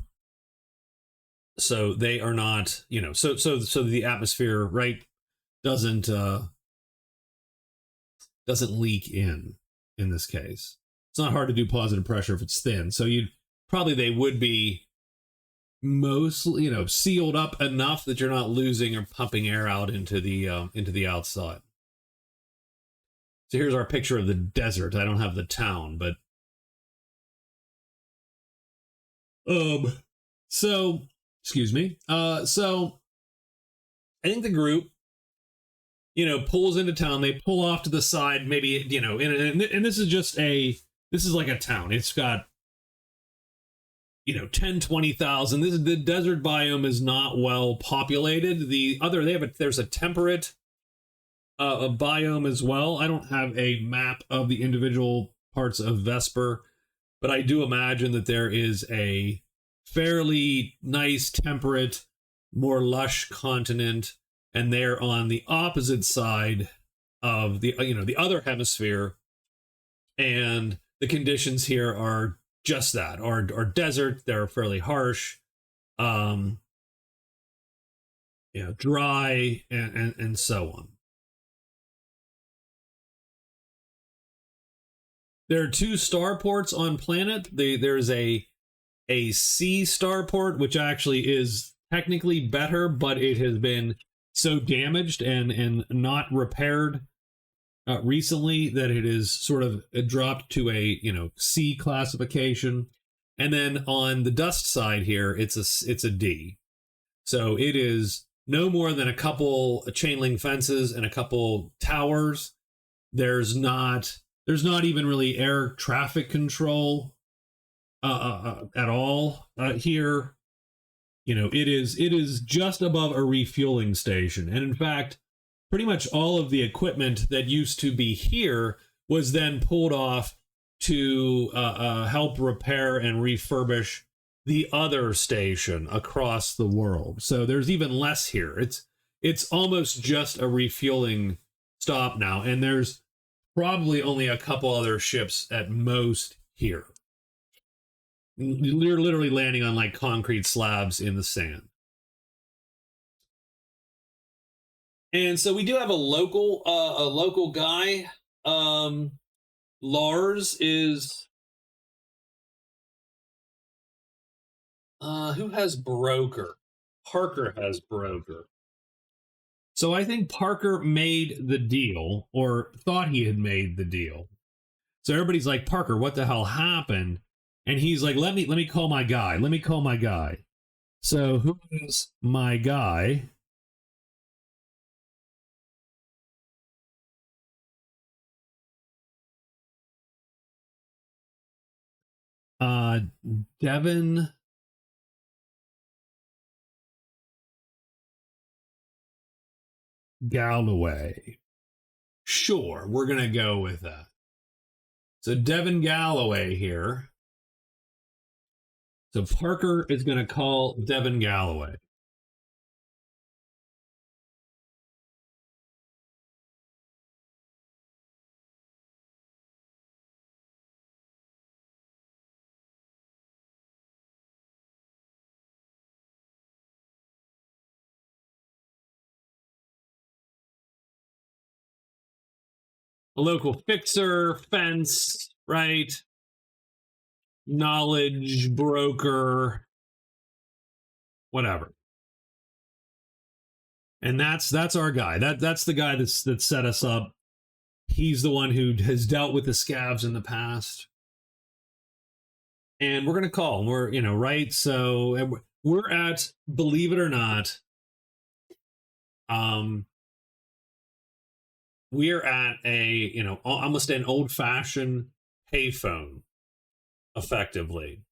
so they are not, so the atmosphere, right, doesn't leak in this case. It's not hard to do positive pressure if it's thin. So they would be mostly, sealed up enough that you're not losing or pumping air out into the outside. So here's our picture of the desert. I don't have the town, but so excuse me. So I think the group, pulls into town. They pull off to the side, maybe, and this is like a town. It's got 10, 20,000. The desert biome is not well populated. There's a temperate a biome as well. I don't have a map of the individual parts of Vesper, but I do imagine that there is a fairly nice, temperate, more lush continent, and they're on the opposite side of the other hemisphere, and the conditions here are just that, are desert. They're fairly harsh, dry, and so on. There are 2 starports on planet. There's a sea starport, which actually is technically better, but it has been so damaged and not repaired recently that it is sort of dropped to a C classification. And then on the dust side here, it's a D. So it is no more than a couple chain link fences and a couple towers. There's not even really air traffic control at all here. It is just above a refueling station. And in fact, pretty much all of the equipment that used to be here was then pulled off to help repair and refurbish the other station across the world. So there's even less here. It's almost just a refueling stop now, and there's probably only a couple other ships at most here. You're literally landing on like concrete slabs in the sand. And so we do have a local guy. Lars is who has broker? Parker has broker. So I think Parker made the deal, or thought he had made the deal. So everybody's like, Parker, what the hell happened? And he's like, let me call my guy. Let me call my guy. So who is my guy? Uh, Devin Galloway. Sure, we're gonna go with that. So Devin Galloway here. So Parker is gonna call Devin Galloway. A local fixer, fence, right? Knowledge broker, whatever. And that's our guy. That's the guy that set us up. He's the one who has dealt with the scavs in the past. And we're gonna call. We're right. So we're at, believe it or not, um, we're at a almost an old fashioned payphone, effectively.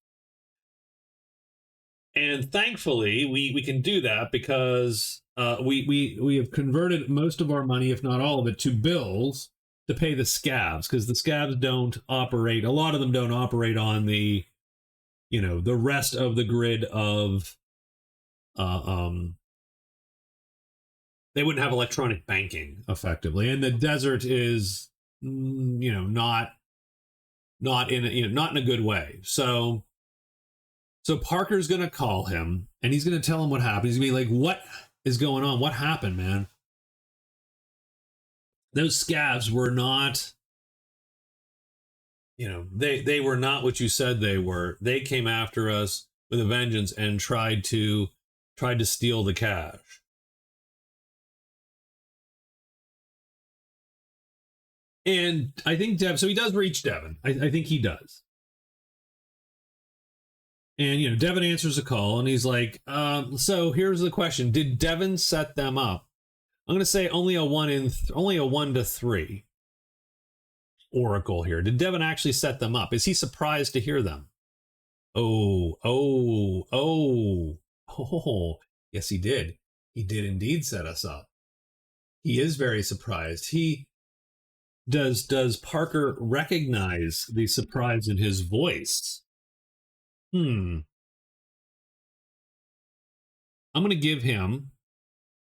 And thankfully, we can do that because we have converted most of our money, if not all of it, to bills to pay the scavs, because the scavs don't operate. A lot of them don't operate on the the rest of the grid of uh, um they wouldn't have electronic banking effectively, and the desert is not in not in a good way. So Parker's gonna call him and he's gonna tell him what happened. He's gonna be like, "What is going on? What happened, man? Those scavs were not, they were not what you said they were. They came after us with a vengeance and tried to steal the cash." And I think so he does reach Devin. I think he does. And Devin answers a call and he's like, so here's the question. Did Devin set them up? I'm gonna say only a 1 to 3 oracle here. Did Devin actually set them up? Is he surprised to hear them? Oh, yes, he did. He did indeed set us up. He is very surprised. He does Parker recognize the surprise in his voice? I'm going to give him,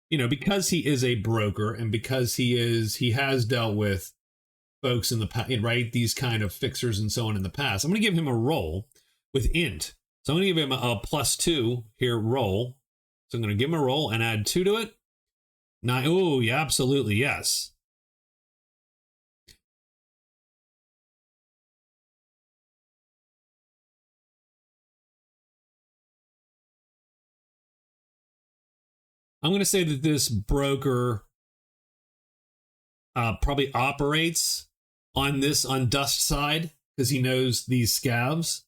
because he is a broker and because he has dealt with folks in the past, right? These kind of fixers and so on in the past. I'm going to give him a roll with int. So I'm going to give him a +2 here roll. So I'm going to give him a roll and add 2 to it. 9. Oh, yeah, absolutely. Yes. I'm going to say that this broker probably operates on Dust side because he knows these scavs.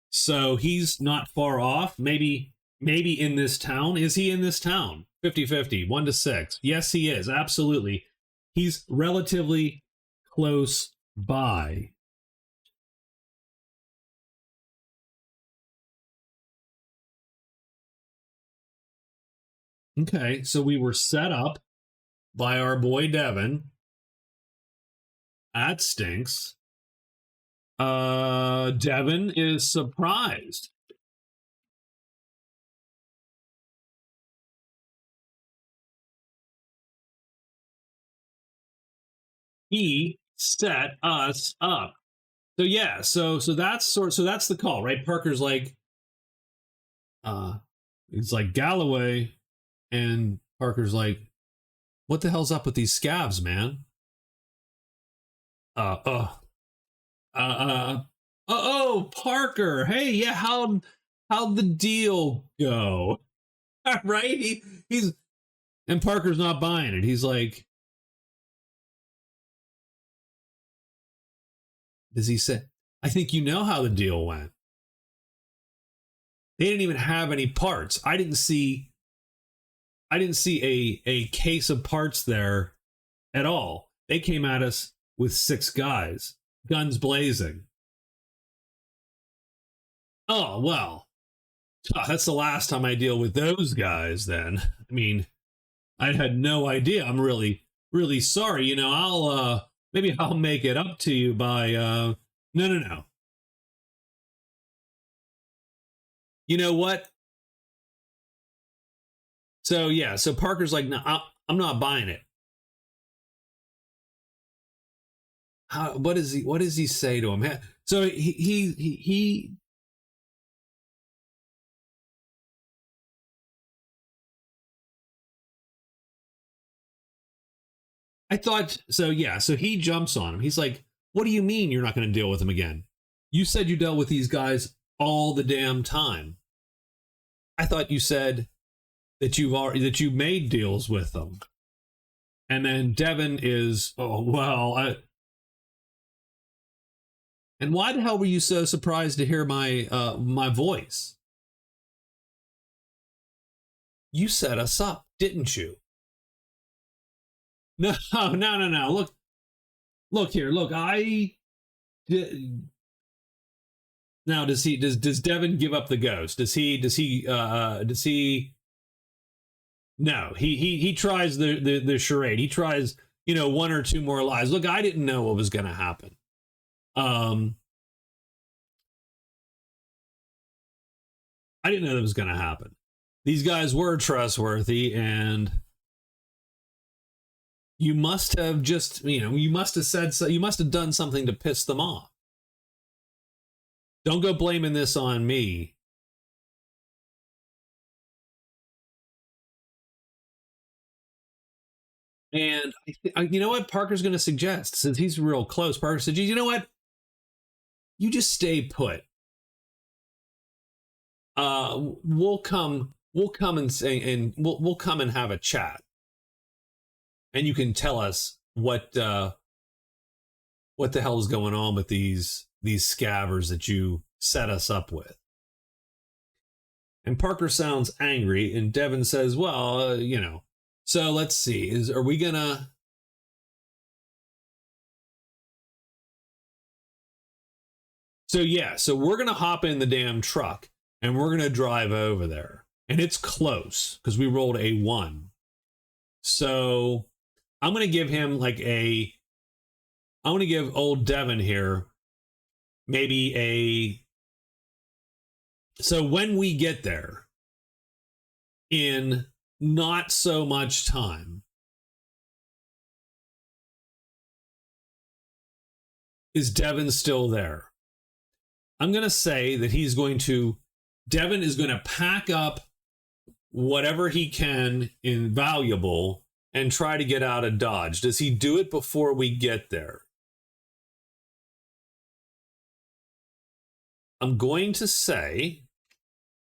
So he's not far off. Maybe in this town. Is he in this town? 50-50, 1 to 6. Yes, he is. Absolutely. He's relatively close by. Okay, so we were set up by our boy Devin. That stinks. Devin is surprised. He set us up. So yeah, so that's that's the call, right? Parker's like, it's like Galloway, and Parker's like, what the hell's up with these scavs, man? Uh, uh, oh, Parker. Hey, yeah, how'd the deal go? Right? He's and Parker's not buying it. He's like, does he say? I think you know how the deal went. They didn't even have any parts. I didn't see a case of parts there at all. They came at us with 6 guys, guns blazing. Oh, well, that's the last time I deal with those guys then. I mean, I had no idea. I'm really, really sorry. Maybe I'll make it up to you by, no, no, no. You know what? So, yeah, so Parker's like, no, I'm not buying it. What does he say to him? So he I thought so. Yeah. So he jumps on him. He's like, "What do you mean you're not going to deal with him again? You said you dealt with these guys all the damn time. I thought you said that you made deals with them." And then Devin is, "Oh well, and why the hell were you so surprised to hear my voice? You set us up, didn't you?" No, no, no, no. Look here. Look, now does Devin give up the ghost? Does he no, he tries the charade. He tries, one or two more lies. Look, I didn't know what was gonna happen. Um I didn't know that was gonna happen. These guys were trustworthy, and you must have just, you must have said so, you must have done something to piss them off. Don't go blaming this on me. And you know what Parker's going to suggest, since he's real close. Parker said, "You know what? You just stay put. We'll come and say, and we'll come and have a chat, and you can tell us what the hell is going on with these scavers that you set us up with." And Parker sounds angry, and Devin says, "Well, so let's see. Are we gonna?" So yeah, so we're gonna hop in the damn truck and we're gonna drive over there, and it's close because we rolled a 1. So I'm gonna give him I'm gonna give old Devin here maybe so when we get there in not so much time, is Devin still there? I'm going to say that Devin is going to pack up whatever he can in valuable and try to get out of Dodge. Does he do it before we get there? I'm going to say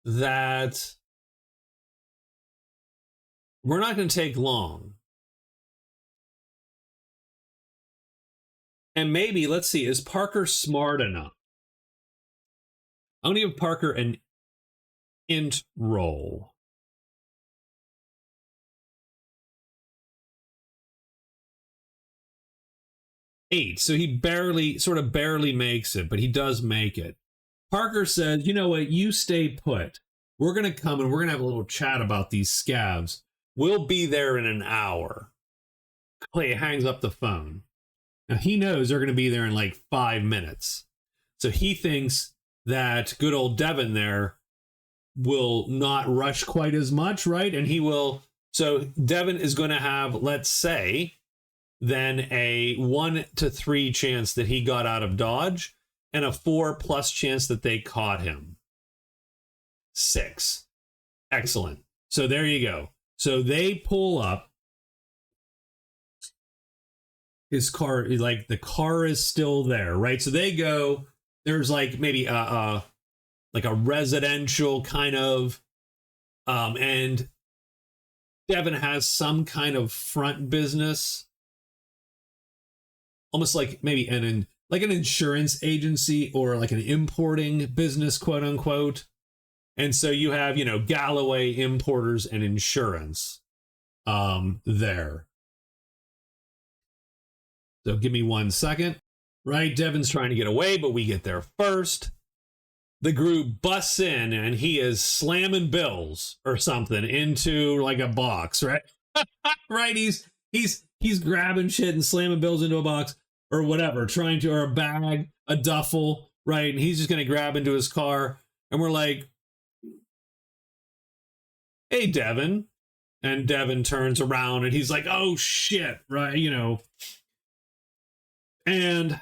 that we're not going to take long. And maybe, let's see, is Parker smart enough? I'm going to give Parker an int roll. 8. So he barely makes it, but he does make it. Parker says, "You know what? You stay put. We're going to come and we're going to have a little chat about these scavs. We'll be there in an hour." Clay hangs up the phone. Now he knows they're going to be there in like 5 minutes. So he thinks that good old Devin there will not rush quite as much, right? And he will. So Devin is going to have, let's say, then a 1 to 3 chance that he got out of Dodge, and a 4+ chance that they caught him. 6. Excellent. So there you go. So they pull up. His car, like the car is still there, right? So they go, there's like maybe like a residential kind of, and Devin has some kind of front business, almost like maybe like an insurance agency or like an importing business, quote unquote. And so you have, Galloway Importers and Insurance there. So give me 1 second. Right, Devin's trying to get away, but we get there first. the group busts in and he is slamming bills or something into like a box, right? Right? He's grabbing shit and slamming bills into a box or whatever, trying to, or a bag, a duffel, right? And he's just gonna grab into his car, and we're like, "Hey, Devin." And Devin turns around and he's like, "Oh shit," right? You know, and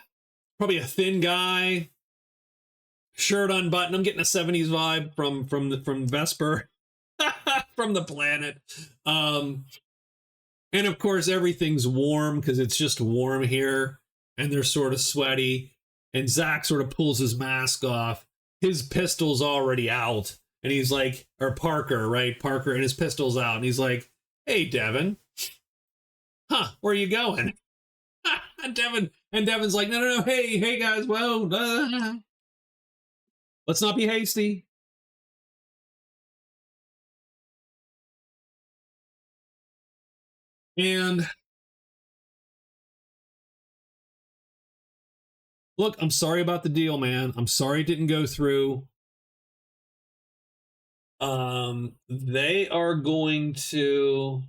probably a thin guy, shirt unbuttoned. I'm getting a 70s vibe from Vesper, from the planet. And of course, everything's warm because it's just warm here, and they're sort of sweaty. And Zach sort of pulls his mask off. His pistol's already out, and he's like, or Parker, right? Parker, and his pistol's out, and he's like, "Hey, Devin, where are you going?" and Devin's like, "No, hey, guys, well, let's not be hasty." And look, I'm sorry about the deal, man. I'm sorry it didn't go through. They are going to.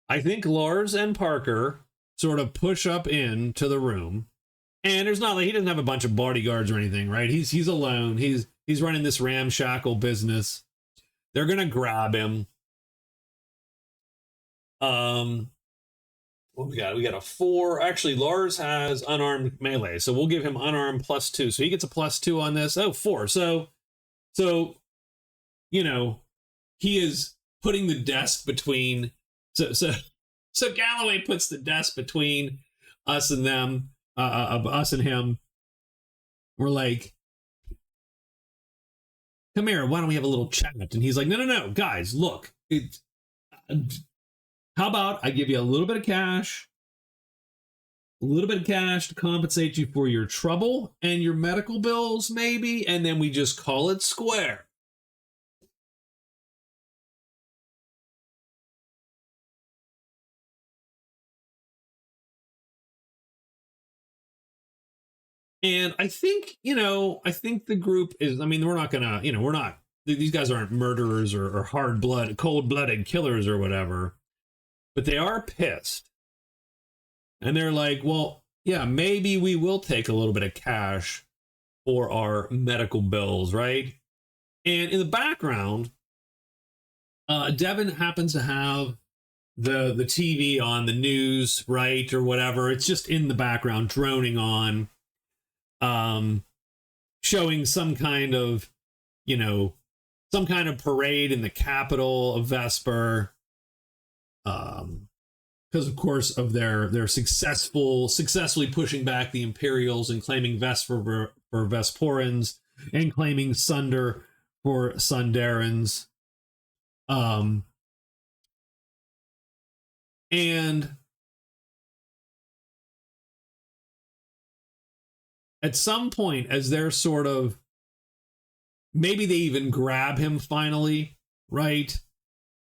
I think Lars and Parker sort of push up into the room, and there's not like he doesn't have a bunch of bodyguards or anything, right? He's alone. He's running this ramshackle business. They're gonna grab him. What we got? We got a 4. Actually, Lars has unarmed melee, so we'll give him unarmed +2. So he gets a +2 on this. Oh, 4. So you know, he is putting the desk between. So Galloway puts the desk between us and them, us and him. We're like, "Come here, why don't we have a little chat?" And he's like, no, guys, look, how about I give you a little bit of cash to compensate you for your trouble and your medical bills, maybe, and then we just call it square. And I think, the group is, I mean, we're not gonna, we're not, these guys aren't murderers or cold-blooded killers or whatever, but they are pissed. And they're like, well, yeah, maybe we will take a little bit of cash for our medical bills, right? And in the background, Devin happens to have the TV on, the news, right, or whatever. It's just in the background, droning on, showing some kind of parade in the capital of Vesper, because of course of their successfully pushing back the Imperials and claiming Vesper for Vesporans and claiming Sunder for Sundarans. And at some point, as they're sort of, maybe they even grab him finally, right?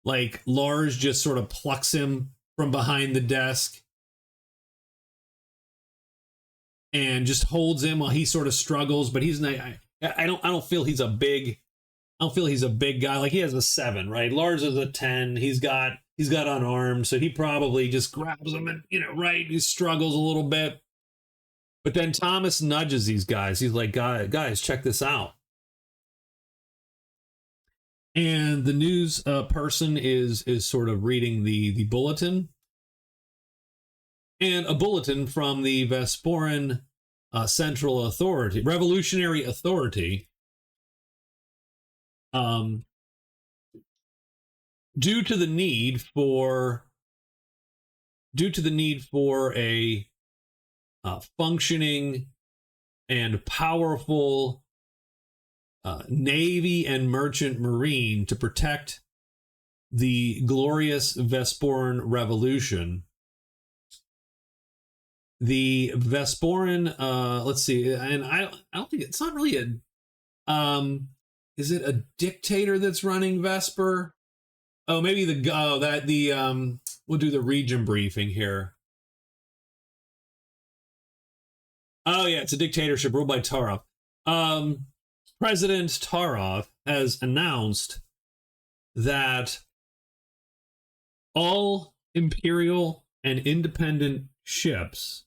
Like Lars just sort of plucks him from behind the desk and just holds him while he sort of struggles. But he's not. I don't feel he's a big. I don't feel he's a big guy. Like he has a 7, right? Lars is a 10. He's got unarmed, so he probably just grabs him and right. He struggles a little bit. But then Thomas nudges these guys. He's like, guys, check this out. And the news person is sort of reading the bulletin. And a bulletin from the Vesporan Central Authority, Revolutionary Authority, due to the need for a functioning and powerful Navy and Merchant Marine to protect the glorious Vesporan Revolution. The Vesporan, let's see, and I don't think it's not really is it a dictator that's running Vesper? Oh, maybe we'll do the region briefing here. Oh yeah, it's a dictatorship ruled by Tarov. President Tarov has announced that all imperial and independent ships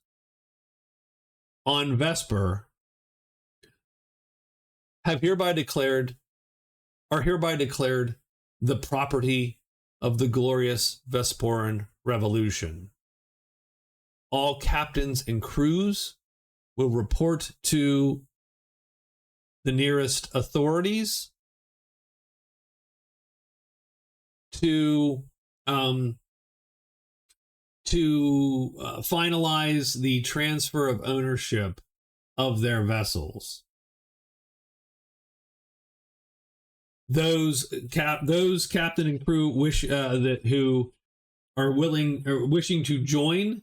on Vesper are hereby declared the property of the glorious Vesporan Revolution. All captains and crews will report to the nearest authorities to finalize the transfer of ownership of their vessels. Those captain and crew who are willing or wishing to join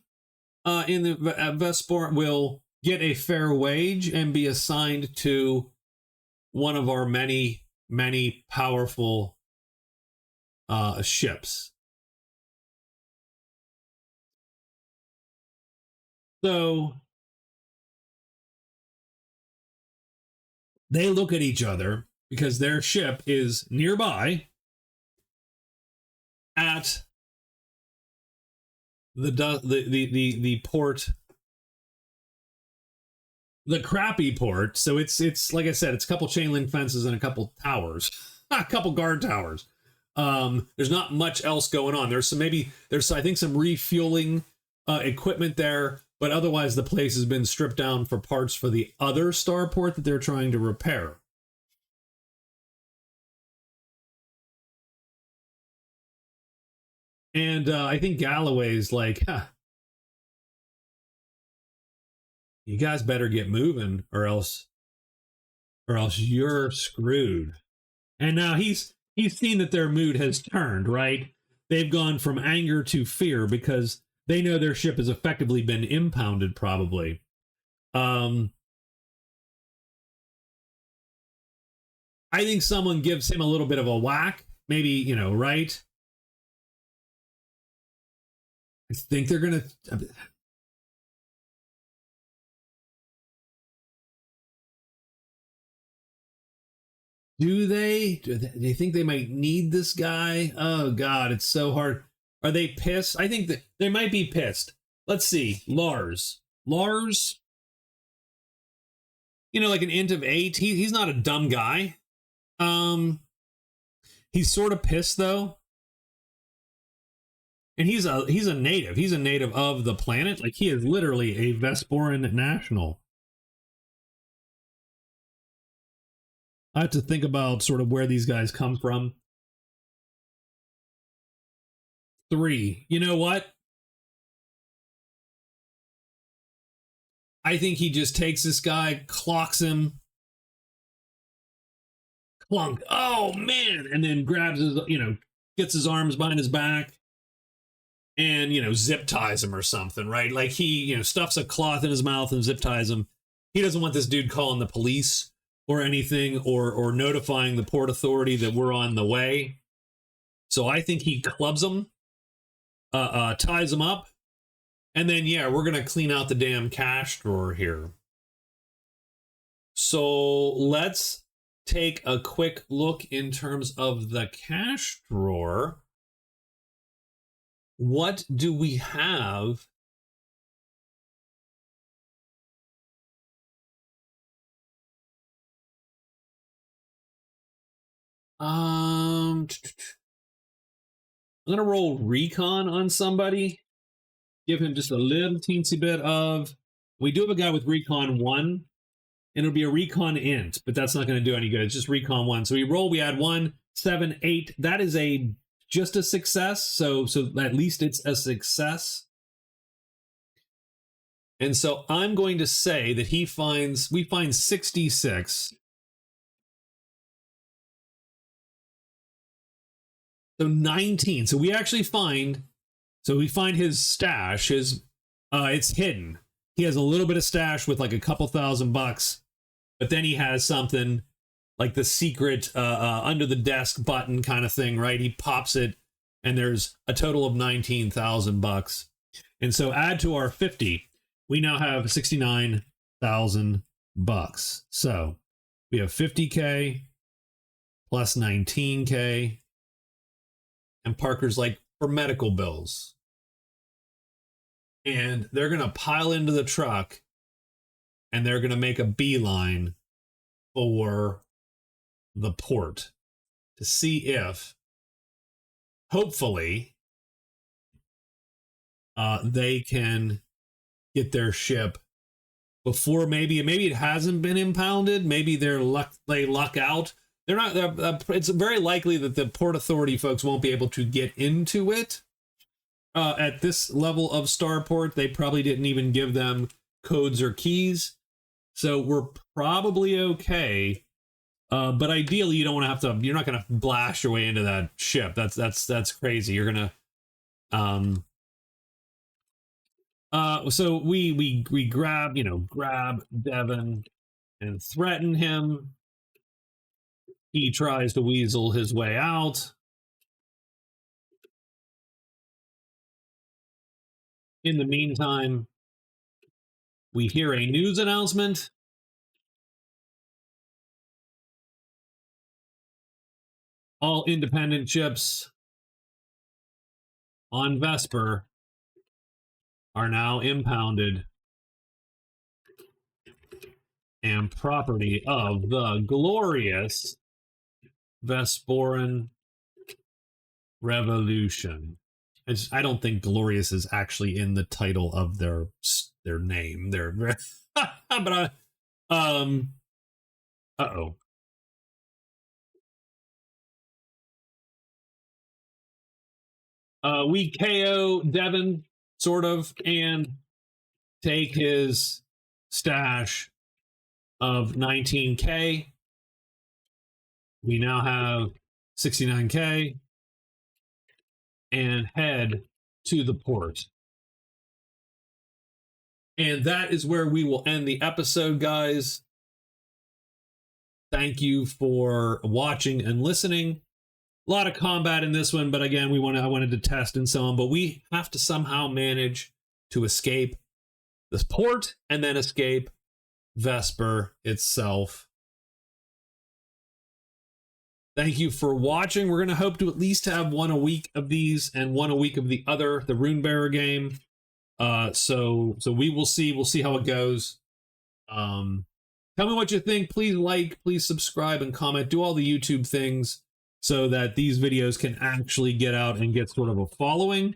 in the Vesport will get a fair wage and be assigned to one of our many powerful ships. So they look at each other because their ship is nearby at the port, the crappy port. So it's like I said, it's a couple chain link fences and a couple towers, a couple guard towers. There's not much else going on. There's I think some refueling equipment there, but otherwise the place has been stripped down for parts for the other starport that they're trying to repair. And I think Galloway's like, you guys better get moving or else you're screwed. And now he's seen that their mood has turned, right? They've gone from anger to fear because they know their ship has effectively been impounded, probably. I think someone gives him a little bit of a whack, maybe, right? I think they're going to... Do they think they might need this guy? Oh, God, it's so hard. Are they pissed? I think that they might be pissed. Let's see. Lars, like an int of 8. He's not a dumb guy. He's sort of pissed, though. And he's a native. He's a native of the planet. Like, he is literally a Vesporan national. I have to think about sort of where these guys come from. 3. You know what? I think he just takes this guy, clocks him. Clunk. Oh, man. And then grabs his, gets his arms behind his back. And, zip ties him or something, right? Like he, stuffs a cloth in his mouth and zip ties him. He doesn't want this dude calling the police or anything or notifying the port authority that we're on the way. So I think he clubs him, ties him up, and then, we're going to clean out the damn cash drawer here. So let's take a quick look in terms of the cash drawer. What do we have? I'm going to roll recon on somebody. Give him just a little teensy bit of... We do have a guy with recon 1, and it'll be a recon int, but that's not going to do any good. It's just recon 1. So we add 1, 7, 8. That is just a success, so at least it's a success. And so I'm going to say that we find 66. So 19. So we actually find his stash. It's hidden. He has a little bit of stash with like a couple $1,000, but then he has something like the secret under the desk button kind of thing, right? He pops it, and there's a total of $19,000. And so add to our 50, we now have 69, $50,000. So we have 50K plus 19K. And Parker's like, for medical bills. And they're going to pile into the truck and they're going to make a beeline for the port to see if, hopefully, they can get their ship before maybe it hasn't been impounded. Maybe they luck out. They're not. It's very likely that the Port Authority folks won't be able to get into it at this level of starport. They probably didn't even give them codes or keys, so we're probably okay. But ideally, you don't want to have to. You're not going to blast your way into that ship. That's crazy. You're gonna. So we grab Devin and threaten him. He tries to weasel his way out. In the meantime, we hear a news announcement. All independent ships on Vesper are now impounded and property of the glorious Vesporan Revolution. I don't think glorious is actually in the title of their name. But uh-oh. We KO Devin, sort of, and take his stash of 19K. We now have 69K and head to the port. And that is where we will end the episode, guys. Thank you for watching and listening. A lot of combat in this one, but again, I wanted to test and so on, but we have to somehow manage to escape this port and then escape Vesper itself. Thank you for watching. We're going to hope to at least have one a week of these and one a week of the other, the Runebearer game. So we will see. We'll see how it goes. Tell me what you think. Please like, please subscribe and comment. Do all the YouTube things so that these videos can actually get out and get sort of a following.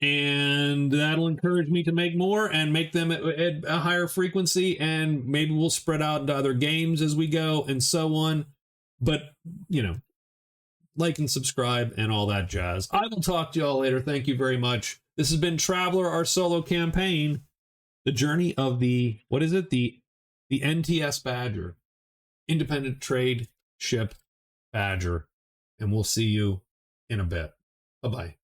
And that'll encourage me to make more and make them at a higher frequency, and maybe we'll spread out into other games as we go and so on. But, like and subscribe and all that jazz. I will talk to y'all later. Thank you very much. This has been Traveler, our solo campaign, the journey of the NTS Badger, Independent Trade Ship Badger. And we'll see you in a bit. Bye-bye.